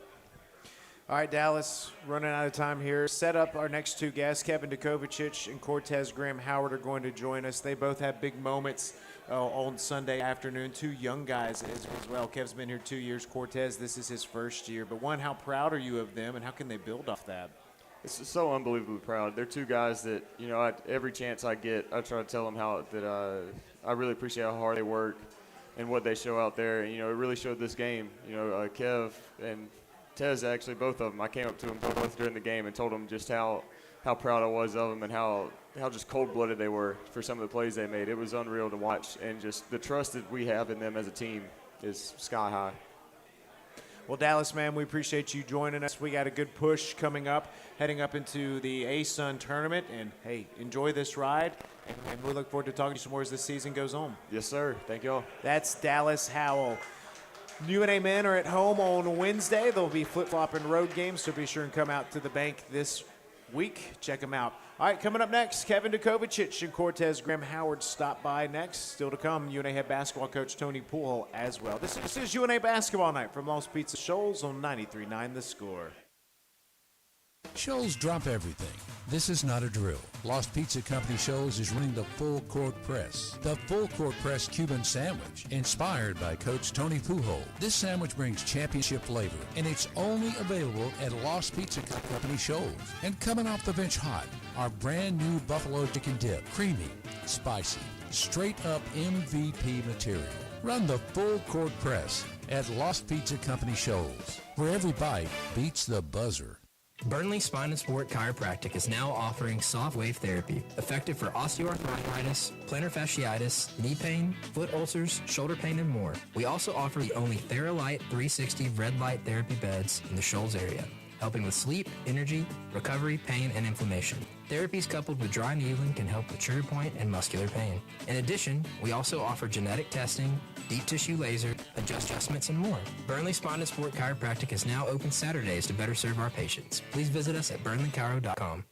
All right, Dallas, running out of time here. Set up our next two guests. Kevin Dukovic and Cortez Graham Howard are going to join us. They both have big moments on Sunday afternoon. Two young guys as well. Kev's been here 2 years. Cortez, this is his first year. But one, how proud are you of them, and how can they build off that? It's so unbelievably proud. They're two guys that, every chance I get, I try to tell them I really appreciate how hard they work and what they show out there. And, it really showed this game. Kev and Tez, actually, both of them, I came up to them both during the game and told them just how proud I was of them and how just cold-blooded they were for some of the plays they made. It was unreal to watch, and just the trust that we have in them as a team is sky high. Well, Dallas, man, we appreciate you joining us. We got a good push coming up, heading up into the A-Sun tournament. And, hey, enjoy this ride, and we look forward to talking to you some more as the season goes on. Yes, sir. Thank you all. That's Dallas Howell. UNA men are at home on Wednesday. They'll be flip-flopping road games, so be sure and come out to the bank this week. Check them out. All right, coming up next, Kevin Dukovic and Cortez Graham Howard stop by next. Still to come, UNA head basketball coach Tony Poole as well. This is UNA Basketball Night from Lost Pizza Shoals on 93.9 The Score. Shoals drop everything. This is not a drill. Lost Pizza Company Shoals is running the full court press. The full court press Cuban sandwich, inspired by Coach Tony Pujol. This sandwich brings championship flavor, and it's only available at Lost Pizza Company Shoals. And coming off the bench hot, our brand new buffalo chicken dip. Creamy, spicy, straight up MVP material. Run the full court press at Lost Pizza Company Shoals, where every bite beats the buzzer. Burnley Spine and Sport Chiropractic is now offering soft wave therapy, effective for osteoarthritis, plantar fasciitis, knee pain, foot ulcers, shoulder pain, and more. We also offer the only TheraLight 360 red light therapy beds in the Shoals area, helping with sleep, energy, recovery, pain, and inflammation. Therapies coupled with dry needling can help with trigger point and muscular pain. In addition, we also offer genetic testing, deep tissue laser, adjustments, and more. Burnley Spine and Sport Chiropractic is now open Saturdays to better serve our patients. Please visit us at burnleychiro.com.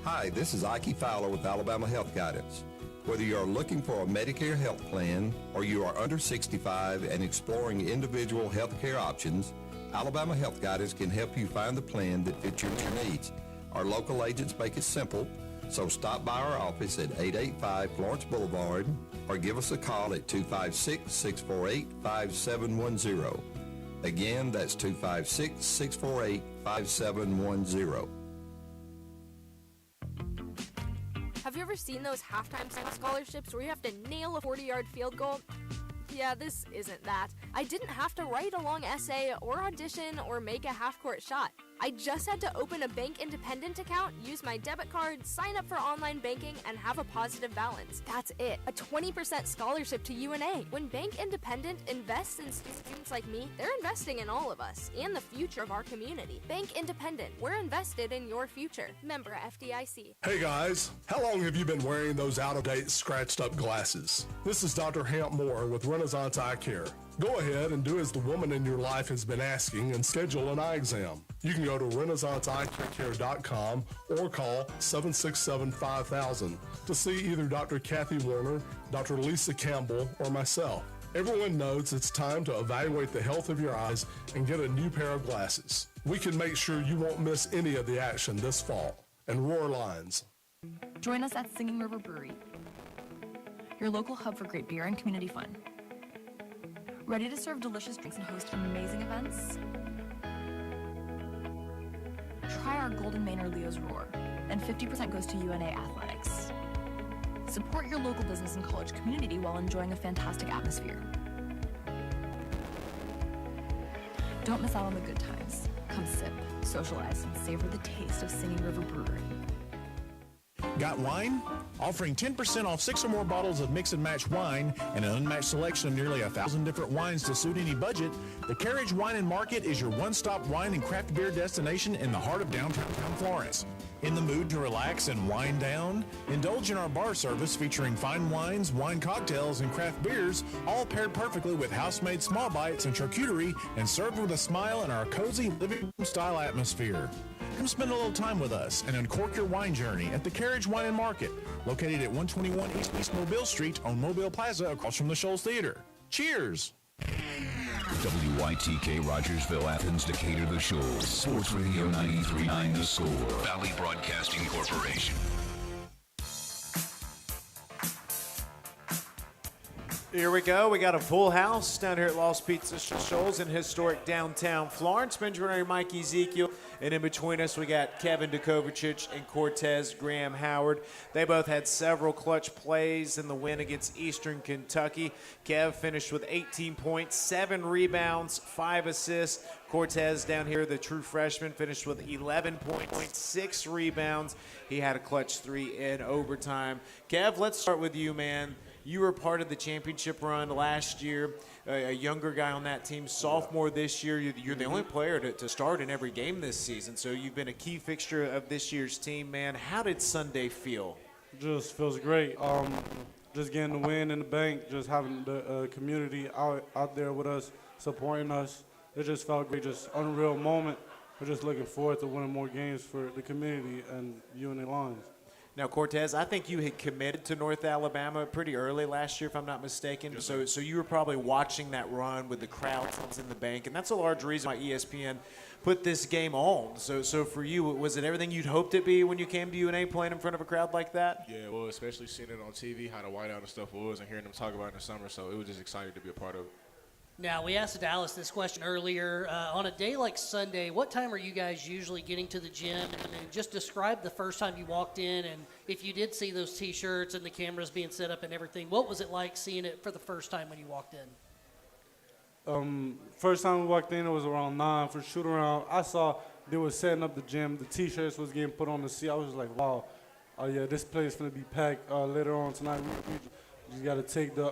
Hi, this is Ike Fowler with Alabama Health Guidance. Whether you are looking for a Medicare health plan or you are under 65 and exploring individual health care options, Alabama Health Guidance can help you find the plan that fits your needs. Our local agents make it simple, so stop by our office at 885 Florence Boulevard or give us a call at 256-648-5710. Again, that's 256-648-5710. Have you ever seen those halftime scholarships where you have to nail a 40-yard field goal? Yeah, this isn't that. I didn't have to write a long essay or audition or make a half-court shot. I just had to open a Bank Independent account, use my debit card, sign up for online banking, and have a positive balance. That's it. A 20% scholarship to UNA. When Bank Independent invests in students like me, they're investing in all of us and the future of our community. Bank Independent. We're invested in your future. Member FDIC. Hey guys, how long have you been wearing those out-of-date, scratched-up glasses? This is Dr. Hamp Moore with Renaissance Eye Care. Go ahead and do as the woman in your life has been asking and schedule an eye exam. You can go to RenaissanceEyeCare.com or call 767-5000 to see either Dr. Kathy Warner, Dr. Lisa Campbell, or myself. Everyone knows it's time to evaluate the health of your eyes and get a new pair of glasses. We can make sure you won't miss any of the action this fall. And Roar Lines. Join us at Singing River Brewery, your local hub for great beer and community fun. Ready to serve delicious drinks and host amazing events? Try our Golden Manor Leo's Roar, and 50% goes to UNA Athletics. Support your local business and college community while enjoying a fantastic atmosphere. Don't miss out on the good times. Come sip, socialize, and savor the taste of Singing River Brewery. Got wine? Offering 10% off 6 or more bottles of mix and match wine and an unmatched selection of nearly 1,000 different wines to suit any budget, the Carriage Wine and Market is your one-stop wine and craft beer destination in the heart of downtown Florence. In the mood to relax and wind down? Indulge in our bar service featuring fine wines, wine cocktails, and craft beers, all paired perfectly with house-made small bites and charcuterie and served with a smile in our cozy living room-style atmosphere. Come spend a little time with us and uncork your wine journey at the Carriage Wine and Market, located at 121 East Mobile Street on Mobile Plaza across from the Shoals Theater. Cheers! WYTK Rogersville, Athens, Decatur, The Shoals. Sports Radio 93.9 The Score. Valley Broadcasting Corporation. Here we go. We got a full house down here at Lost Pizza Shoals in historic downtown Florence. Benjamin, Mike Ezekiel. And in between us, we got Kevin Dukovic and Cortez Graham Howard. They both had several clutch plays in the win against Eastern Kentucky. Kev finished with 18 points, 7 rebounds, 5 assists. Cortez down here, the true freshman, finished with 11 points, 6 rebounds. He had a clutch 3 in overtime. Kev, let's start with you, man. You were part of the championship run last year, a younger guy on that team, sophomore this year. You're the only player to start in every game this season, so you've been a key fixture of this year's team, man. How did Sunday feel? Just feels great. Just getting the win in the bank, just having the community out there with us, supporting us. It just felt great, just unreal moment. We're just looking forward to winning more games for the community and UNA Lions. Now, Cortez, I think you had committed to North Alabama pretty early last year, if I'm not mistaken. Yes, so you were probably watching that run with the crowds in the bank, and that's a large reason why ESPN put this game on. So for you, was it everything you'd hoped it be when you came to UNA playing in front of a crowd like that? Yeah, well, especially seeing it on TV, how the whiteout and stuff was, and hearing them talk about it in the summer. So it was just exciting to be a part of it. Now, we asked Dallas this question earlier. On a day like Sunday, what time are you guys usually getting to the gym? And just describe the first time you walked in, and if you did see those T-shirts and the cameras being set up and everything, what was it like seeing it for the first time when you walked in? First time we walked in, it was around 9 for shoot-around. I saw they were setting up the gym. The T-shirts was getting put on the seat. I was just like, wow, yeah, this place is going to be packed later on tonight. We just got to take the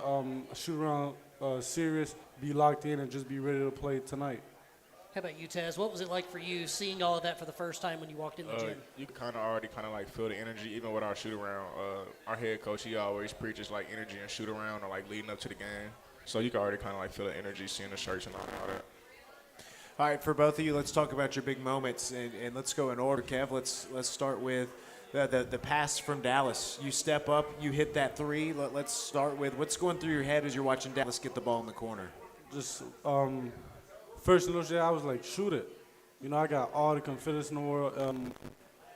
shoot-around serious, be locked in, and just be ready to play tonight. How about you, Taz? What was it like for you seeing all of that for the first time when you walked in the gym? You can kind of already like feel the energy, even with our shoot around. Our head coach, he always preaches like energy and shoot around or like leading up to the game. So you can already kind of like feel the energy, seeing the shirts and all that. All right, for both of you, let's talk about your big moments, and let's go in order. Kev, let's start with the pass from Dallas. You step up, you hit that 3. Let's start with what's going through your head as you're watching Dallas get the ball in the corner. Just first initially, I was like, shoot it. You know, I got all the confidence in the world.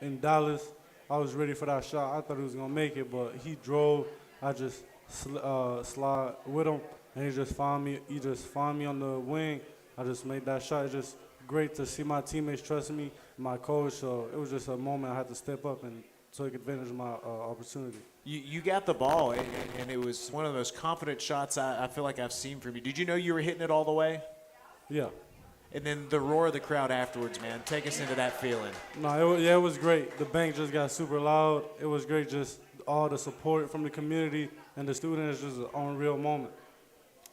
In Dallas, I was ready for that shot. I thought he was gonna make it, but he drove. I just slide with him, and he just found me. He just found me on the wing. I just made that shot. It's just great to see my teammates trusting me, my coach. So it was just a moment I had to step up and take advantage of my opportunity. You got the ball, and it was one of the most confident shots I feel like I've seen from you. Did you know you were hitting it all the way? Yeah. And then the roar of the crowd afterwards, man. Take us into that feeling. No, it was great. The bank just got super loud. It was great, just all the support from the community and the students. Just an unreal moment.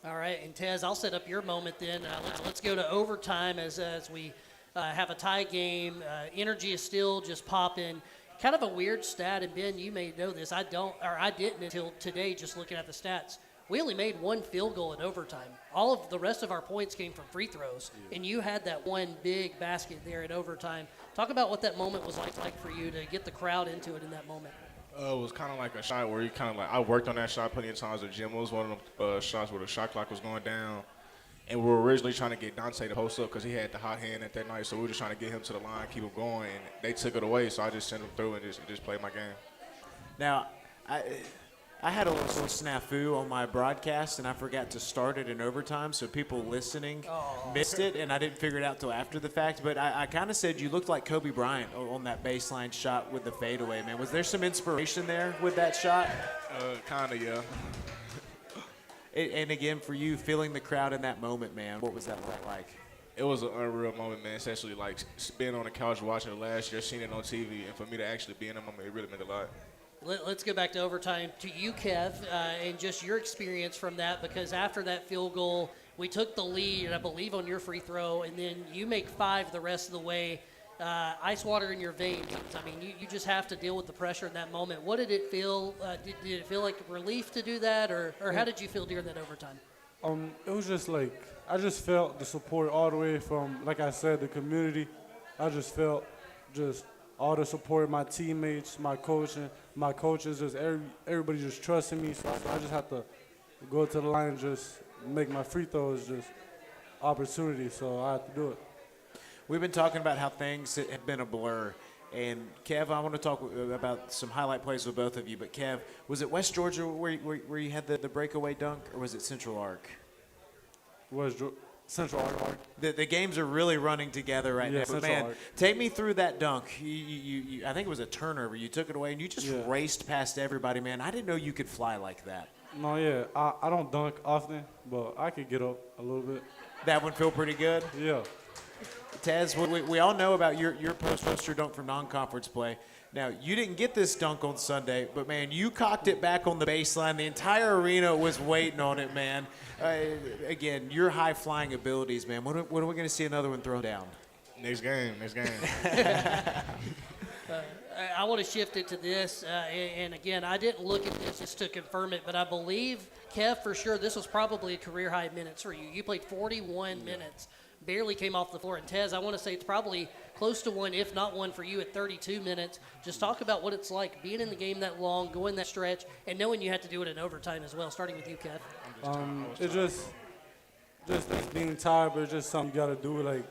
All right, and Tez, I'll set up your moment then. Let's go to overtime as we have a tie game. Energy is still just popping. Kind of a weird stat, and Ben, you may know this. I didn't until today, just looking at the stats. we only made one field goal in overtime. All of the rest of our points came from free throws, and you had that one big basket there in overtime. Talk about what that moment was like for you to get the crowd into it in that moment. It was kind of like a shot where you kind of like, I worked on that shot plenty of times at the gym. It was one of them shots where the shot clock was going down. And we were originally trying to get Dante to post up because he had the hot hand at that night. So we were just trying to get him to the line, keep him going. And they took it away, so I just sent him through and just played my game. Now, I had a little snafu on my broadcast, and I forgot to start it in overtime, so people listening missed it, and I didn't figure it out till after the fact. But I kind of said you looked like Kobe Bryant on that baseline shot with the fadeaway, man. Was there some inspiration there with that shot? Kind of, yeah. And again, for you, feeling the crowd in that moment, man, what was that like? It was an unreal moment, man. Essentially, like, being on the couch watching it last year, seeing it on TV, and for me to actually be in the moment, it really meant a lot. Let's go back to overtime to you, Kev, and just your experience from that, because after that field goal, we took the lead, I believe, on your free throw, and then you make 5 the rest of the way. Ice water in your veins. I mean, you just have to deal with the pressure in that moment. What did it feel? Did it feel like relief to do that, or how did you feel during that overtime? It was just like, I just felt the support all the way from, like I said, the community. I just felt just all the support of my teammates, my coaches, just everybody just trusting me. So I just have to go to the line and just make my free throws, just opportunity. So I have to do it. We've been talking about how things have been a blur. And, Kev, I want to talk about some highlight plays with both of you. But, Kev, was it West Georgia where you had the breakaway dunk, or was it Central Arc? Central Arc. The games are really running together right now. But, man, take me through that dunk. You, I think it was a turnover. You took it away, and you just raced past everybody, man. I didn't know you could fly like that. No, yeah. I don't dunk often, but I could get up a little bit. That one feel pretty good? Yeah. Taz, we all know about your poster dunk from non-conference play. Now, you didn't get this dunk on Sunday, but, man, you cocked it back on the baseline. The entire arena was waiting on it, man. Again, your high-flying abilities, man. When are we going to see another one thrown down? Next game. I want to shift it to this, and again, I didn't look at this just to confirm it, but I believe, Kev, for sure, this was probably a career-high minutes for you. You played 41 minutes. Barely came off the floor. And Tez, I want to say it's probably close to one, if not one, for you at 32 minutes. Just talk about what it's like being in the game that long, going that stretch, and knowing you had to do it in overtime as well. Starting with you, Kev. It's just being tired, but it's just something you got to do. Like,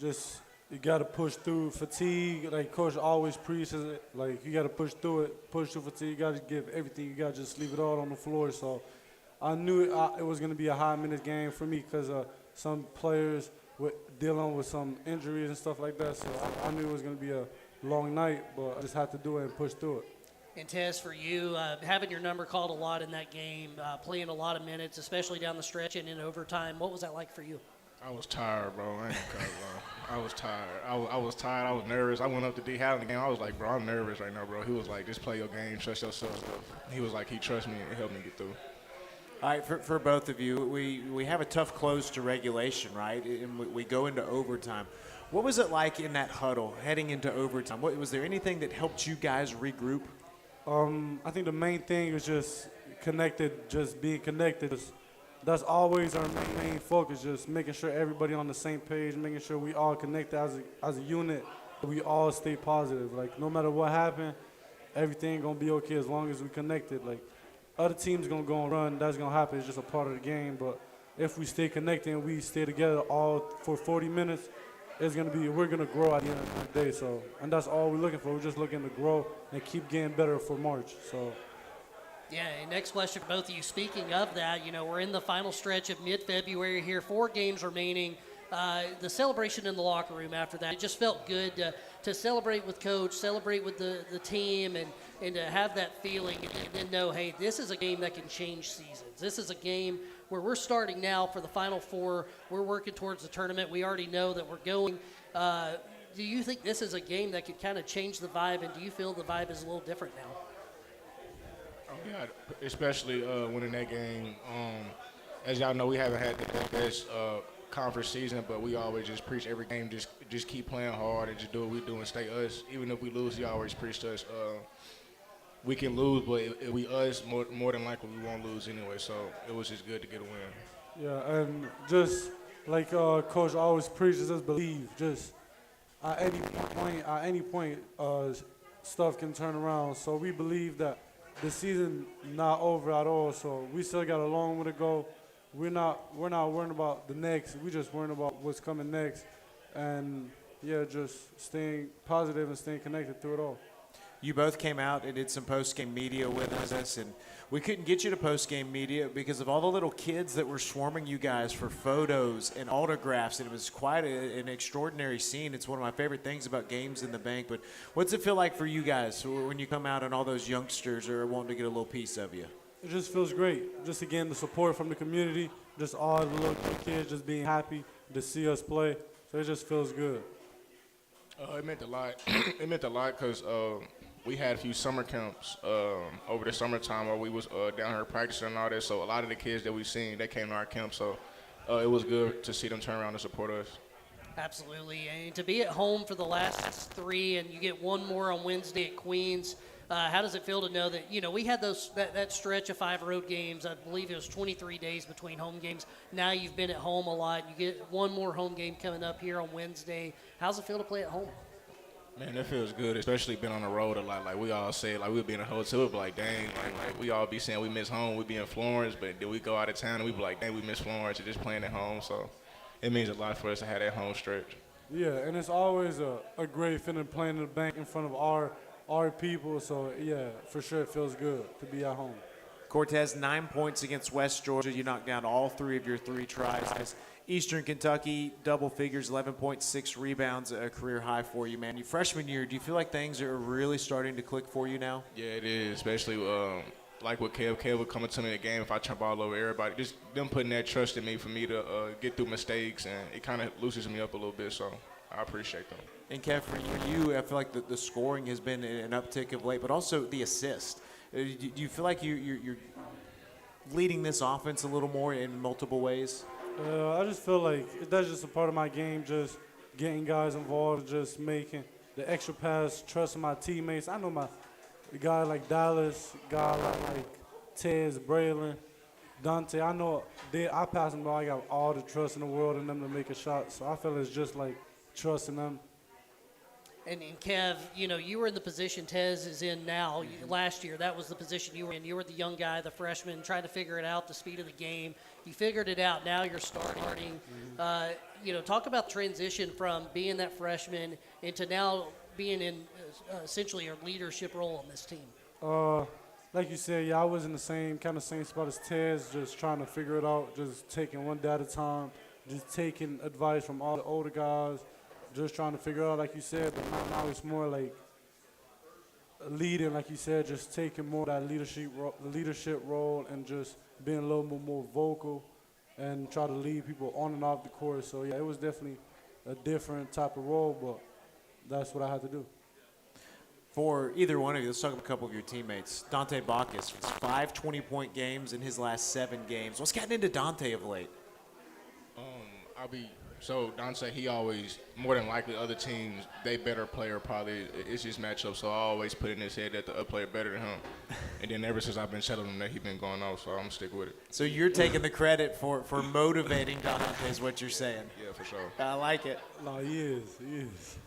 just you got to push through fatigue. Like Coach always preaches it. Like, you got to push through it, push through fatigue. You got to give everything. You got to just leave it all on the floor. So I knew it was going to be a high-minute game for me because some players were dealing with some injuries and stuff like that. So I knew it was going to be a long night, but I just had to do it and push through it. And Tez, for you, having your number called a lot in that game, playing a lot of minutes, especially down the stretch and in overtime, what was that like for you? I was tired, bro. I ain't gonna cut, bro. I was tired. I was tired. I was nervous. I went up to D. Howell in the game. I was like, bro, I'm nervous right now, bro. He was like, just play your game, trust yourself. He was like, he trusts me and helped me get through. All right, for both of you, we have a tough close to regulation, right? And we go into overtime. What was it like in that huddle heading into overtime? Was there anything that helped you guys regroup? I think the main thing is just being connected. That's always our main focus, just making sure everybody on the same page, making sure we all connected as a unit. We all stay positive. Like, no matter what happened, everything going to be okay as long as we connected. Like, other teams going to go and run. That's going to happen. It's just a part of the game. But if we stay connected and we stay together all for 40 minutes, we're going to grow at the end of the day. So, and that's all we're looking for. We're just looking to grow and keep getting better for March. So. Yeah, and next question for both of you. Speaking of that, we're in the final stretch of mid-February here, 4 games remaining. The celebration in the locker room after that, it just felt good to celebrate with Coach, celebrate with the team, and to have that feeling and then know, hey, this is a game that can change seasons. This is a game where we're starting now for the Final Four. We're working towards the tournament. We already know that we're going. Do you think this is a game that could kind of change the vibe, and do you feel the vibe is a little different now? Yeah, especially winning that game. As y'all know, we haven't had the best conference season, but we always just preach every game, just keep playing hard and just do what we do and stay us. Even if we lose, you always preach to us. we can lose, but if we us, more than likely we won't lose anyway. So it was just good to get a win. Yeah, and just like Coach always preaches us, believe. Just at any point, stuff can turn around. So we believe that the season not over at all. So we still got a long way to go. We're not worrying about the next. We just worrying about what's coming next, and yeah, just staying positive and staying connected through it all. You both came out and did some post-game media with us, and we couldn't get you to post-game media because of all the little kids that were swarming you guys for photos and autographs, and it was quite an extraordinary scene. It's one of my favorite things about games in the bank. But what's it feel like for you guys when you come out and all those youngsters are wanting to get a little piece of you? It just feels great. Just, again, the support from the community, just all the little kids just being happy to see us play. So it just feels good. It meant a lot. It meant a lot because we had a few summer camps over the summertime where we was down here practicing and all that. So a lot of the kids that we seen, they came to our camp. So it was good to see them turn around and support us. Absolutely. And to be at home for the last 3 and you get one more on Wednesday at Queens, how does it feel to know that, we had that stretch of 5 road games. I believe it was 23 days between home games. Now you've been at home a lot. You get one more home game coming up here on Wednesday. How's it feel to play at home? Man, that feels good, especially being on the road a lot. Like we all say, like we'd be in a hotel, we'd be like, dang, like we all be saying we miss home. We'd be in Florence, but then we go out of town and we'd be like, dang, we miss Florence and just playing at home. So it means a lot for us to have that home stretch. Yeah, and it's always a great feeling playing in the bank in front of our people. So, yeah, for sure it feels good to be at home. Cortez, 9 points against West Georgia. You knocked down all 3 of your 3 tries. Eastern Kentucky, double figures, 11.6 rebounds, a career high for you, man. Your freshman year, do you feel like things are really starting to click for you now? Yeah, it is, especially like with Kev. Kev would come into me in the game if I turn ball over everybody. Just them putting that trust in me for me to get through mistakes, and it kind of loosens me up a little bit, so I appreciate them. And Kev, for you, I feel like the scoring has been an uptick of late, but also the assist. Do you feel like you're leading this offense a little more in multiple ways? I just feel like that's just a part of my game, just getting guys involved, just making the extra pass, trusting my teammates. I know a guy like Dallas, guy like Tez, Braylon, Dante. I know I pass them ball. I got all the trust in the world in them to make a shot. So I feel it's just like trusting them. And Kev, you were in the position Tez is in now. Last year, that was the position you were in. You were the young guy, the freshman, trying to figure it out, the speed of the game. You figured it out. Now you're starting. Talk about transition from being that freshman into now being in essentially a leadership role on this team. Like you said, yeah, I was in the same spot as Tez, just trying to figure it out, just taking one day at a time, just taking advice from all the older guys. Just trying to figure out, like you said, but now it's more like leading, like you said, just taking more of that leadership role and just being a little bit more vocal and try to lead people on and off the court. So, yeah, it was definitely a different type of role, but that's what I had to do. For either one of you, let's talk about a couple of your teammates. Dante Bacchus, 5 20-point games in his last 7 games. What's gotten into Dante of late? So Dante, he always, more than likely, other teams, they better player probably. It's just matchup. So I always put in his head that the other player better than him. And then ever since I've been telling him that, he's been going off. So I'm gonna stick with it. So you're taking the credit for motivating Dante, is what you're saying. Yeah, for sure. I like it. No, he is.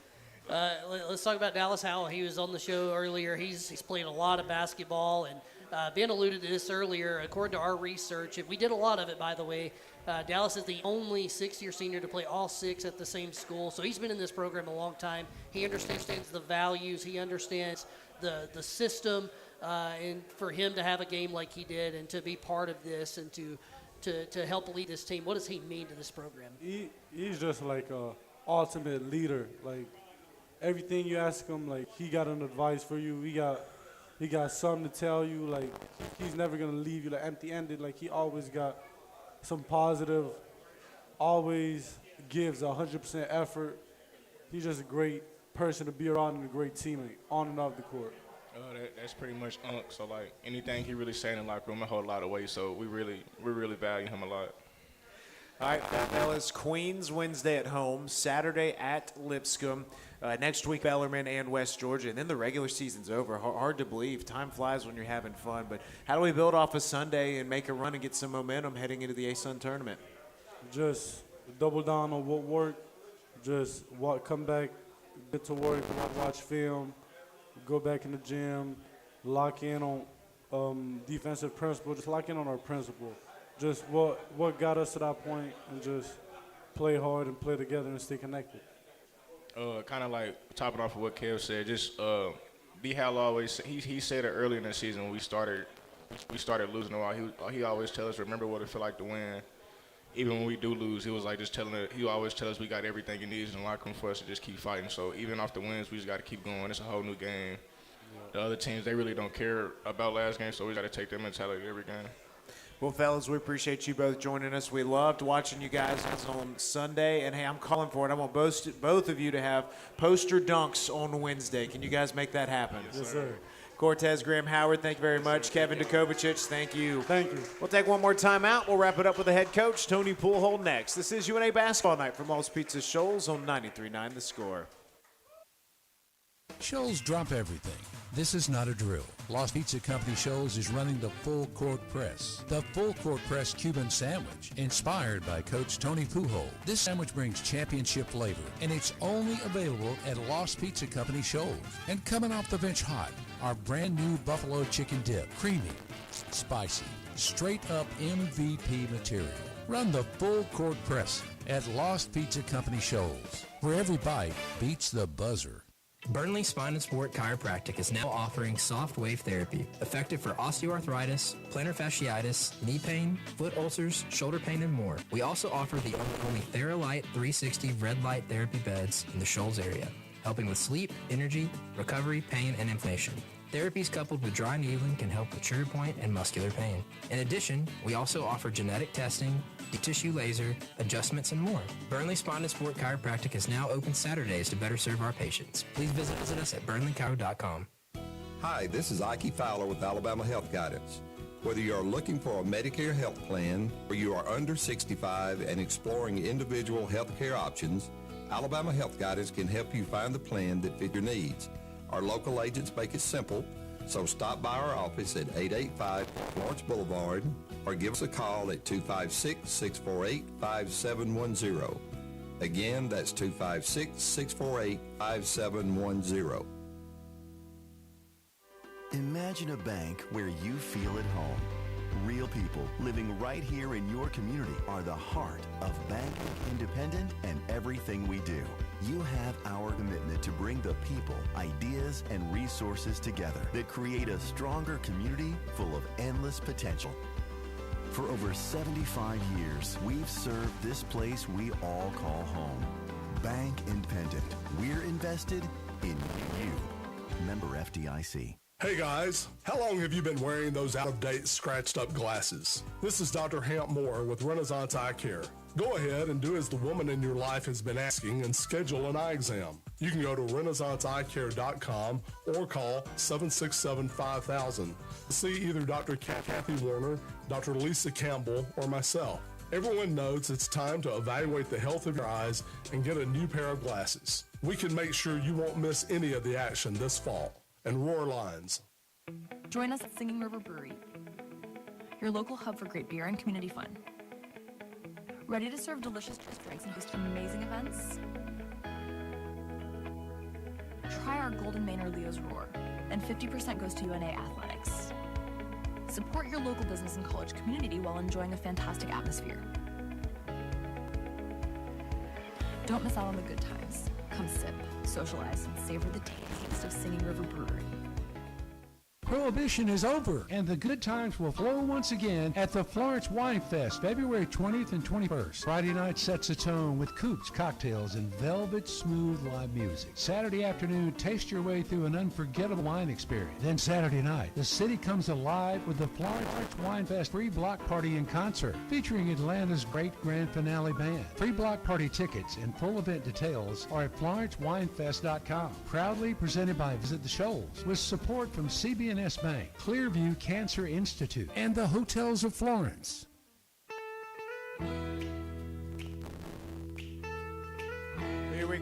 Let's talk about Dallas Howell. He was on the show earlier. He's played a lot of basketball, and Ben alluded to this earlier. According to our research, and we did a lot of it, by the way, Dallas is the only 6-year senior to play all 6 at the same school. So he's been in this program a long time. He understands the values. He understands the system. And for him to have a game like he did and to be part of this and to help lead this team, what does he mean to this program? He's just like a ultimate leader. Like everything you ask him, like he got an advice for you. He got something to tell you. Like he's never gonna leave you like empty-handed. Like he always got some positive, always gives 100% effort. He's just a great person to be around and a great teammate on and off the court. That's pretty much Unc. So like anything he really saying in the locker room, I hold a lot of weight. So we really value him a lot. All right, fellas, Queens Wednesday at home, Saturday at Lipscomb, next week Bellarmine and West Georgia, and then the regular season's over. Hard to believe. Time flies when you're having fun, but how do we build off a Sunday and make a run and get some momentum heading into the A-Sun tournament? Just double down on what worked, just come back, get to work, watch film, go back in the gym, lock in on defensive principle, just lock in on our principle. Just what got us to that point, and just play hard and play together and stay connected. Kind of like topping off of what Kev said, just D. Hal always, he said it early in the season when we started losing a while. He always tell us, remember what it felt like to win. Even when we do lose, he was like just he always tell us we got everything he needs in the locker room for us to just keep fighting. So even off the wins, we just got to keep going. It's a whole new game. The other teams, they really don't care about last game, so we got to take their mentality every game. Well, fellas, we appreciate you both joining us. We loved watching you guys on Sunday. And, hey, I'm calling for it. I want both of you to have poster dunks on Wednesday. Can you guys make that happen? Yes, sir. Cortez Graham Howard, thank you very much. Kevin Dukovicic, thank you. Thank you. We'll take one more time out. We'll wrap it up with the head coach, Tony Poolhold, next. This is UNA Basketball Night from Lost Pizza Shoals on 93.9 The Score. Shoals drop everything. This is not a drill. Lost Pizza Company Shoals is running the full court press. The full court press Cuban sandwich, inspired by Coach Tony Pujols. This sandwich brings championship flavor, and it's only available at Lost Pizza Company Shoals. And coming off the bench hot, our brand new buffalo chicken dip. Creamy, spicy, straight up MVP material. Run the full court press at Lost Pizza Company Shoals, where every bite beats the buzzer. Burnley Spine and Sport Chiropractic is now offering soft wave therapy, effective for osteoarthritis, plantar fasciitis, knee pain, foot ulcers, shoulder pain, and more. We also offer the only TheraLight 360 red light therapy beds in the Shoals area, helping with sleep, energy, recovery, pain, and inflammation. Therapies coupled with dry needling can help with trigger point and muscular pain. In addition, we also offer genetic testing, deep tissue laser, adjustments, and more. Burnley Spine and Sport Chiropractic is now open Saturdays to better serve our patients. Please visit us at burnleychiro.com. Hi, this is Ike Fowler with Alabama Health Guidance. Whether you are looking for a Medicare health plan or you are under 65 and exploring individual health care options, Alabama Health Guidance can help you find the plan that fits your needs. Our local agents make it simple, so stop by our office at 885 Lawrence Boulevard or give us a call at 256-648-5710. Again, that's 256-648-5710. Imagine a bank where you feel at home. Real people living right here in your community are the heart of banking independent and everything we do. You have our commitment to bring the people, ideas, and resources together that create a stronger community full of endless potential. For over 75 years, we've served this place we all call home. Bank Independent. We're invested in you. Member FDIC. Hey guys, how long have you been wearing those out-of-date, scratched-up glasses? This is Dr. Hamp Moore with Renaissance Eye Care. Go ahead and do as the woman in your life has been asking and schedule an eye exam. You can go to renaissanceeyecare.com or call 767-5000 to see either Dr. Kathy Warner, Dr. Lisa Campbell, or myself. Everyone knows it's time to evaluate the health of your eyes and get a new pair of glasses. We can make sure you won't miss any of the action this fall. And Roar Lines. Join us at Singing River Brewery, your local hub for great beer and community fun. Ready to serve delicious drinks and host amazing events? Try our Golden Manor Leo's Roar, and 50% goes to UNA Athletics. Support your local business and college community while enjoying a fantastic atmosphere. Don't miss out on the good times. Come sip, socialize, and savor the taste of Singing River Brewery. Prohibition is over, and the good times will flow once again at the Florence Wine Fest, February 20th and 21st. Friday night sets the tone with coops, cocktails, and velvet smooth live music. Saturday afternoon, taste your way through an unforgettable wine experience. Then Saturday night, the city comes alive with the Florence Wine Fest free block party in concert, featuring Atlanta's great grand finale band. Free block party tickets and full event details are at florencewinefest.com. Proudly presented by Visit the Shoals, with support from CB&S Bank, Clearview Cancer Institute, and the Hotels of Florence.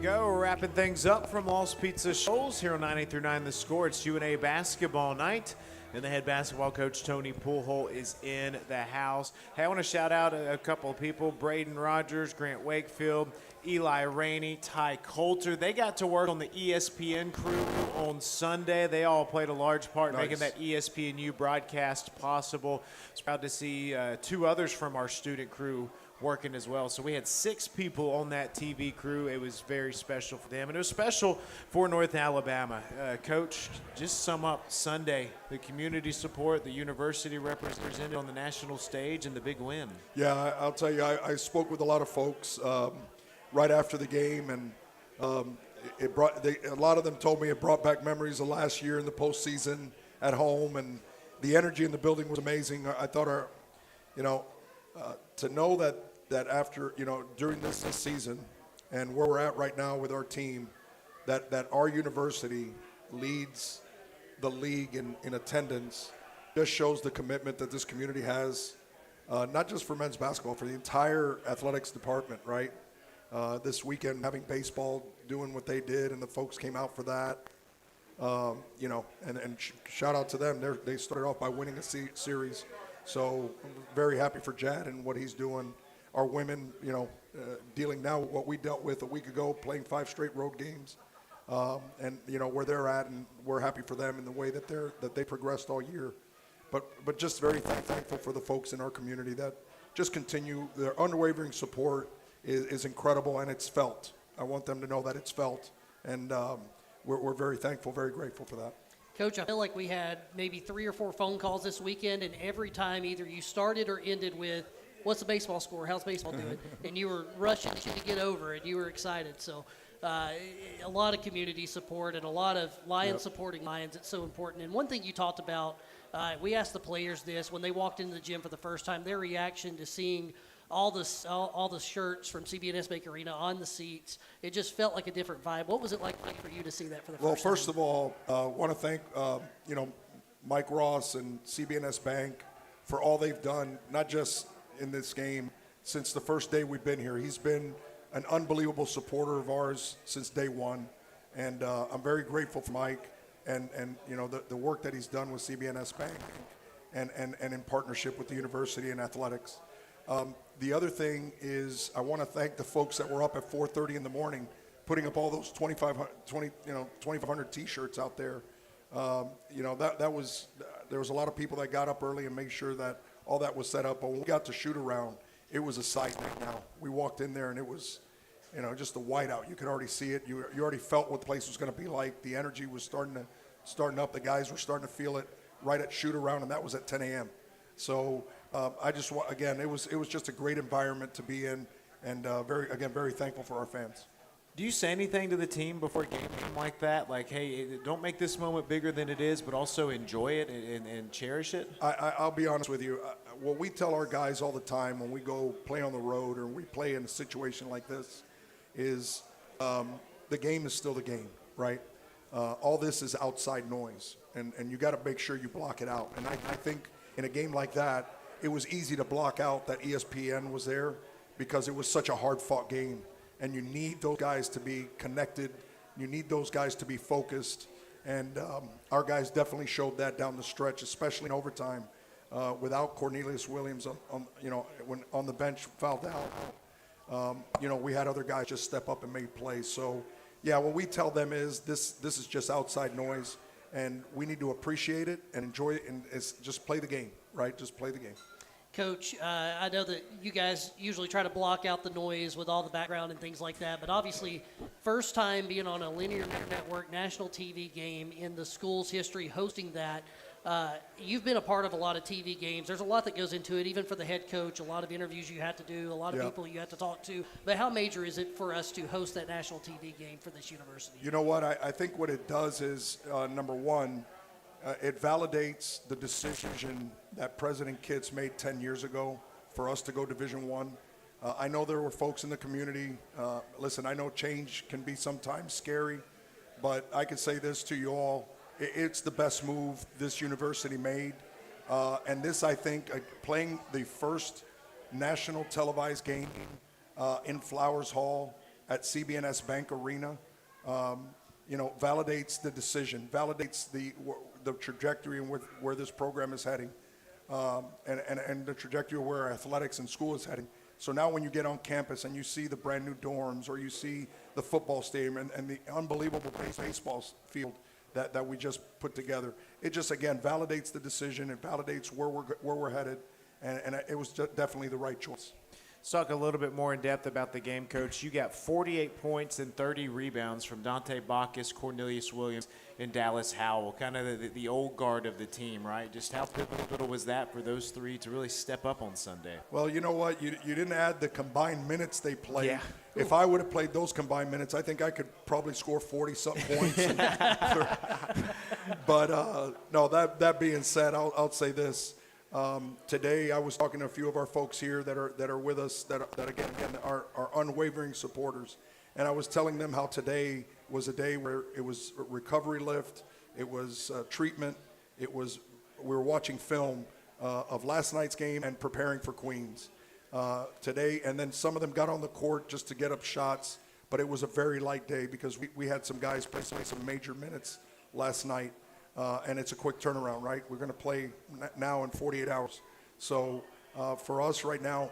go. We're wrapping things up from Lost Pizza Shoals here on 98.9 The Score. It's UNA basketball night, and the head basketball coach, Tony Poolholt, is in the house. Hey, I want to shout out a couple of people, Braden Rogers, Grant Wakefield, Eli Rainey, Ty Coulter. They got to work on the ESPN crew on Sunday. They all played a large part in making that ESPNU broadcast possible. I was proud to see 2 others from our student crew working as well. So we had 6 people on that TV crew. It was very special for them, and it was special for North Alabama. Coach, just sum up Sunday, the community support, the university represented on the national stage, and the big win. Yeah, I'll tell you, I spoke with a lot of folks right after the game, and a lot of them told me it brought back memories of last year in the postseason at home, and the energy in the building was amazing. I thought to know that after, during this season and where we're at right now with our team, that our university leads the league in attendance just shows the commitment that this community has, not just for men's basketball, for the entire athletics department, right? This weekend, having baseball doing what they did, and the folks came out for that, and shout out to them. They started off by winning a series. So I'm very happy for Jad and what he's doing. Our women, dealing now with what we dealt with a week ago, playing 5 straight road games, and where they're at, and we're happy for them in the way that they progressed all year. But just very thankful for the folks in our community that just continue. Their unwavering support is incredible, and it's felt. I want them to know that it's felt, and we're very thankful, very grateful for that. Coach, I feel like we had maybe 3 or 4 phone calls this weekend, and every time either you started or ended with, what's the baseball score? How's baseball doing? And you were rushing to get over it. You were excited. So a lot of community support and a lot of Lions supporting Lions. It's so important. And one thing you talked about, we asked the players this, when they walked into the gym for the first time, their reaction to seeing all the shirts from CBNS Bank Arena on the seats. It just felt like a different vibe. What was it like for you to see that for the first time? Well, first of all, I want to thank Mike Ross and CBNS Bank for all they've done, not just in this game, since the first day we've been here. He's been an unbelievable supporter of ours since day one, and I'm very grateful for Mike and the work that he's done with CBNS Bank and in partnership with the university and athletics. The other thing is I want to thank the folks that were up at 4:30 in the morning putting up all those 2,500 T-shirts out there. There was a lot of people that got up early and made sure that all that was set up. But when we got to shoot around, it was a sight now. We walked in there and it was, just a whiteout. You could already see it. You already felt what the place was going to be like. The energy was starting up. The guys were starting to feel it right at shoot around, and that was at 10 a.m. So I just want, again, it was just a great environment to be in, and very thankful for our fans. Do you say anything to the team before a game like that? Like, hey, don't make this moment bigger than it is, but also enjoy it and cherish it? I'll be honest with you. What we tell our guys all the time when we go play on the road or we play in a situation like this is the game is still the game, right? All this is outside noise, and you got to make sure you block it out. And I think in a game like that, it was easy to block out that ESPN was there because it was such a hard-fought game. And you need those guys to be connected. You need those guys to be focused. And our guys definitely showed that down the stretch, especially in overtime. Without Cornelius Williams when on the bench fouled out, we had other guys just step up and make plays. So, yeah, what we tell them is this is just outside noise, and we need to appreciate it and enjoy it, and just play the game, right? Just play the game. Coach, I know that you guys usually try to block out the noise with all the background and things like that, but obviously first time being on a linear network national TV game in the school's history, hosting that. You've been a part of a lot of TV games. There's a lot that goes into it, even for the head coach, a lot of interviews you had to do, a lot of people you had to talk to. But how major is it for us to host that national TV game for this university? You know what? I think what it does is, number one, it validates the decision that President Kitts made 10 years ago for us to go Division I. I know there were folks in the community. Listen, I know change can be sometimes scary, but I can say this to you all. It's the best move this university made. And this, I think, playing the first national televised game in Flowers Hall at CBNS Bank Arena, validates the decision, validates the trajectory and where this program is heading, and the trajectory of where athletics and school is heading. So now when you get on campus and you see the brand new dorms, or you see the football stadium and the unbelievable baseball field that we just put together, it just, again, validates the decision. It validates where we're headed, and it was definitely the right choice. Let's talk a little bit more in depth about the game, Coach. You got 48 points and 30 rebounds from Dante Bacchus, Cornelius Williams, and Dallas Howell, kind of the old guard of the team, right? Just how pivotal was that for those three to really step up on Sunday? Well, you know what? You didn't add the combined minutes they played. Yeah. If I would have played those combined minutes, I think I could probably score 40-something points. But no, that being said, I'll say this. Today I was talking to a few of our folks here that are with us that again are unwavering supporters, and I was telling them how today was a day where it was a recovery lift, it was treatment, we were watching film of last night's game and preparing for Queens today, and then some of them got on the court just to get up shots, but it was a very light day because we had some guys play some major minutes last night. And it's a quick turnaround, right? We're going to play now in 48 hours. So for us right now,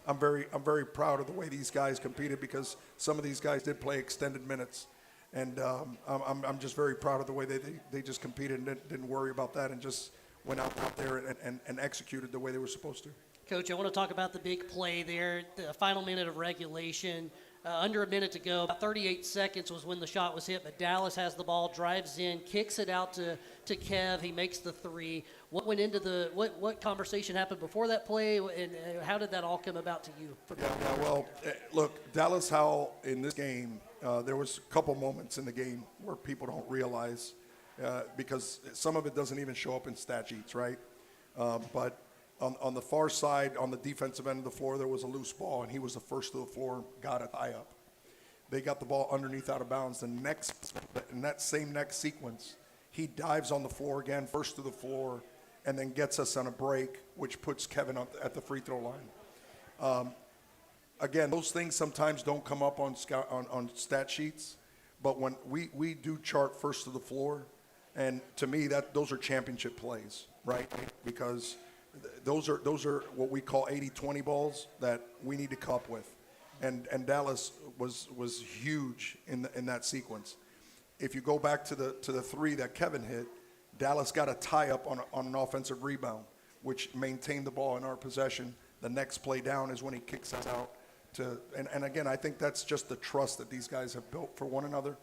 I'm very proud of the way these guys competed, because some of these guys did play extended minutes, and I'm just very proud of the way they just competed and didn't worry about that, and just went out there and executed the way they were supposed to. Coach, I want to talk about the big play there, the final minute of regulation. Under a minute to go, about 38 seconds was when the shot was hit, but Dallas has the ball, drives in, kicks it out to Kev. He makes the three. What went into what conversation happened before that play, and how did that all come about to you? Well, look, Dallas Howell in this game, there was a couple moments in the game where people don't realize, because some of it doesn't even show up in stat sheets, right? But on the far side, on the defensive end of the floor, there was a loose ball, and he was the first to the floor, got a tie up. They got the ball underneath out of bounds. In that same next sequence, he dives on the floor again, first to the floor, and then gets us on a break, which puts Kevin at the free throw line. Again, those things sometimes don't come up on stat sheets, but when we do chart first to the floor, and to me, those are championship plays, right? Because those are what we call 80-20 balls that we need to come up with, and Dallas was huge in that sequence. If you go back to the three that Kevin hit, Dallas got a tie up on an offensive rebound, which maintained the ball in our possession. The next play down is when he kicks us out and again, I think that's just the trust that these guys have built for one another.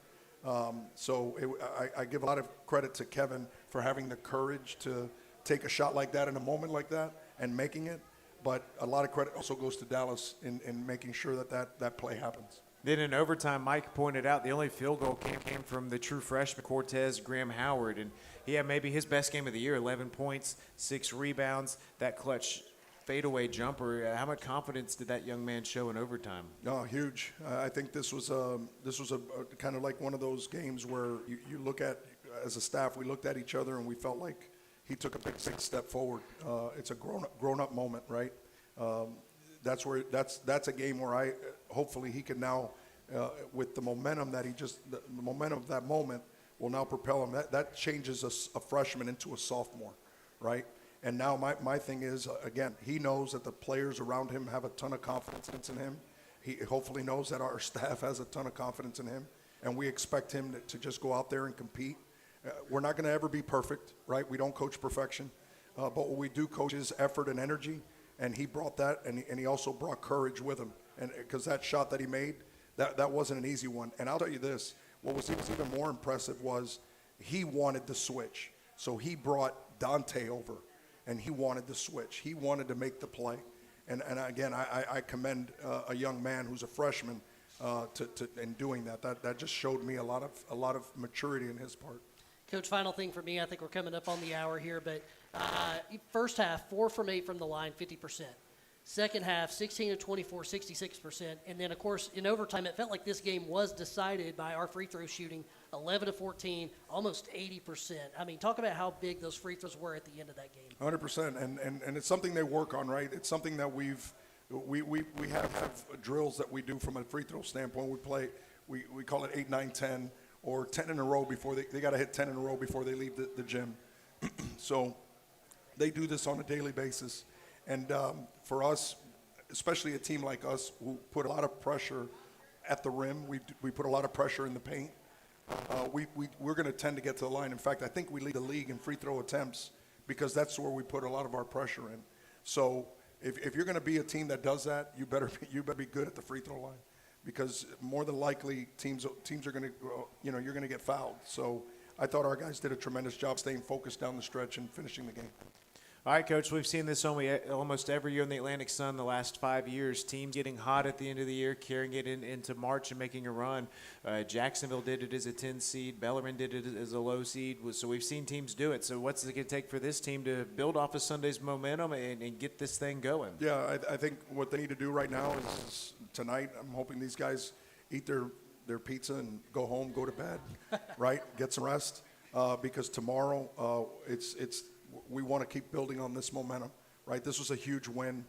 I give a lot of credit to Kevin for having the courage to take a shot like that in a moment like that and making it. But a lot of credit also goes to Dallas in making sure that play happens. Then in overtime, Mike pointed out the only field goal came from the true freshman Cortez Graham Howard. And he had maybe his best game of the year, 11 points, 6 rebounds, that clutch fadeaway jumper. How much confidence did that young man show in overtime? No, huge. I think this was a kind of like one of those games where you look at, as a staff, we looked at each other and we felt like he took a big step forward. It's a grown up moment, right? That's a game where hopefully he can now, with the momentum that the momentum of that moment will now propel him. That changes a freshman into a sophomore, right? And now my thing is, again, he knows that the players around him have a ton of confidence in him. He hopefully knows that our staff has a ton of confidence in him, and we expect him to just go out there and compete. We're not going to ever be perfect, right? We don't coach perfection, but what we do coach is effort and energy, and he brought that, and he also brought courage with him, and because that shot that he made, that wasn't an easy one. And I'll tell you this, what was even more impressive was he wanted the switch, so he brought Dante over, and he wanted the switch. He wanted to make the play, and again, I commend a young man who's a freshman in doing that. That just showed me a lot of maturity in his part. Coach, final thing for me, I think we're coming up on the hour here, but first half, 4 from 8 from the line, 50%. Second half, 16 of 24, 66%. And then, of course, in overtime, it felt like this game was decided by our free throw shooting, 11 of 14, almost 80%. I mean, talk about how big those free throws were at the end of that game. 100%, and it's something they work on, right? It's something that we've we have drills that we do from a free throw standpoint. We call it 8, 9, 10, or 10 in a row before they got to hit 10 in a row before they leave the gym. So they do this on a daily basis. And for us, especially a team like us who put a lot of pressure at the rim, we put a lot of pressure in the paint. We're going to tend to get to the line. In fact, I think we lead the league in free throw attempts because that's where we put a lot of our pressure in. So if you're going to be a team that does that, you better be good at the free throw line, because more than likely teams are going to, you're going to get fouled. So I thought our guys did a tremendous job staying focused down the stretch and finishing the game. All right, Coach, we've seen this almost every year in the Atlantic Sun the last 5 years. Teams getting hot at the end of the year, carrying it into March and making a run. Jacksonville did it as a 10 seed. Bellarmine did it as a low seed. So we've seen teams do it. So what's it going to take for this team to build off of Sunday's momentum and get this thing going? Yeah, I think what they need to do right now is tonight, I'm hoping these guys eat their pizza and go home, go to bed, right? Get some rest, because tomorrow we want to keep building on this momentum, right? This was a huge win.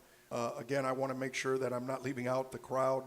Again, I want to make sure that I'm not leaving out the crowd,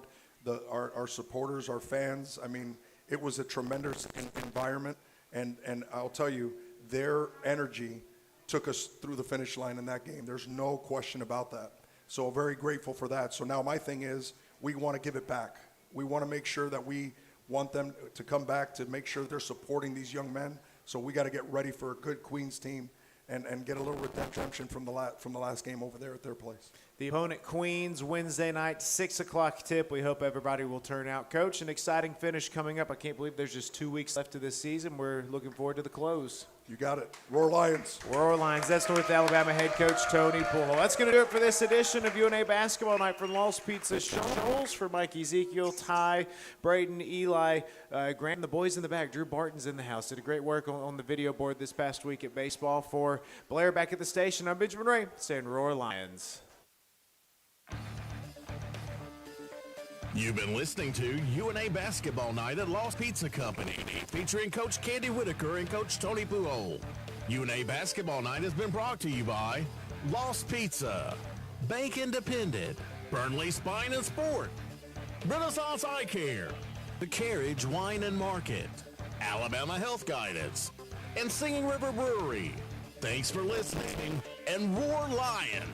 our supporters, our fans. I mean, it was a tremendous environment, and I'll tell you, their energy took us through the finish line in that game. There's no question about that. So very grateful for that. So now my thing is we want to give it back. We want to make sure that we want them to come back to make sure they're supporting these young men. So we got to get ready for a good Queens team and get a little redemption from the last game over there at their place. The opponent, Queens, Wednesday night, 6 o'clock tip. We hope everybody will turn out. Coach, an exciting finish coming up. I can't believe there's just 2 weeks left of this season. We're looking forward to the close. You got it. Roar Lions. Roar Lions. That's North Alabama head coach Tony Pujols. That's going to do it for this edition of UNA Basketball Night from Lost Pizza Shoals. For Mike Ezekiel, Ty, Braden, Eli, Grant, and the boys in the back. Drew Barton's in the house. Did a great work on the video board this past week at baseball. For Blair back at the station, I'm Benjamin Ray saying Roar Lions. You've been listening to UNA Basketball Night at Lost Pizza Company, featuring Coach Candy Whitaker and Coach Tony Pujols. UNA Basketball Night has been brought to you by Lost Pizza, Bank Independent, Burnley Spine and Sport, Renaissance Eye Care, The Carriage Wine and Market, Alabama Health Guidance, and Singing River Brewery. Thanks for listening, and Roar Lions!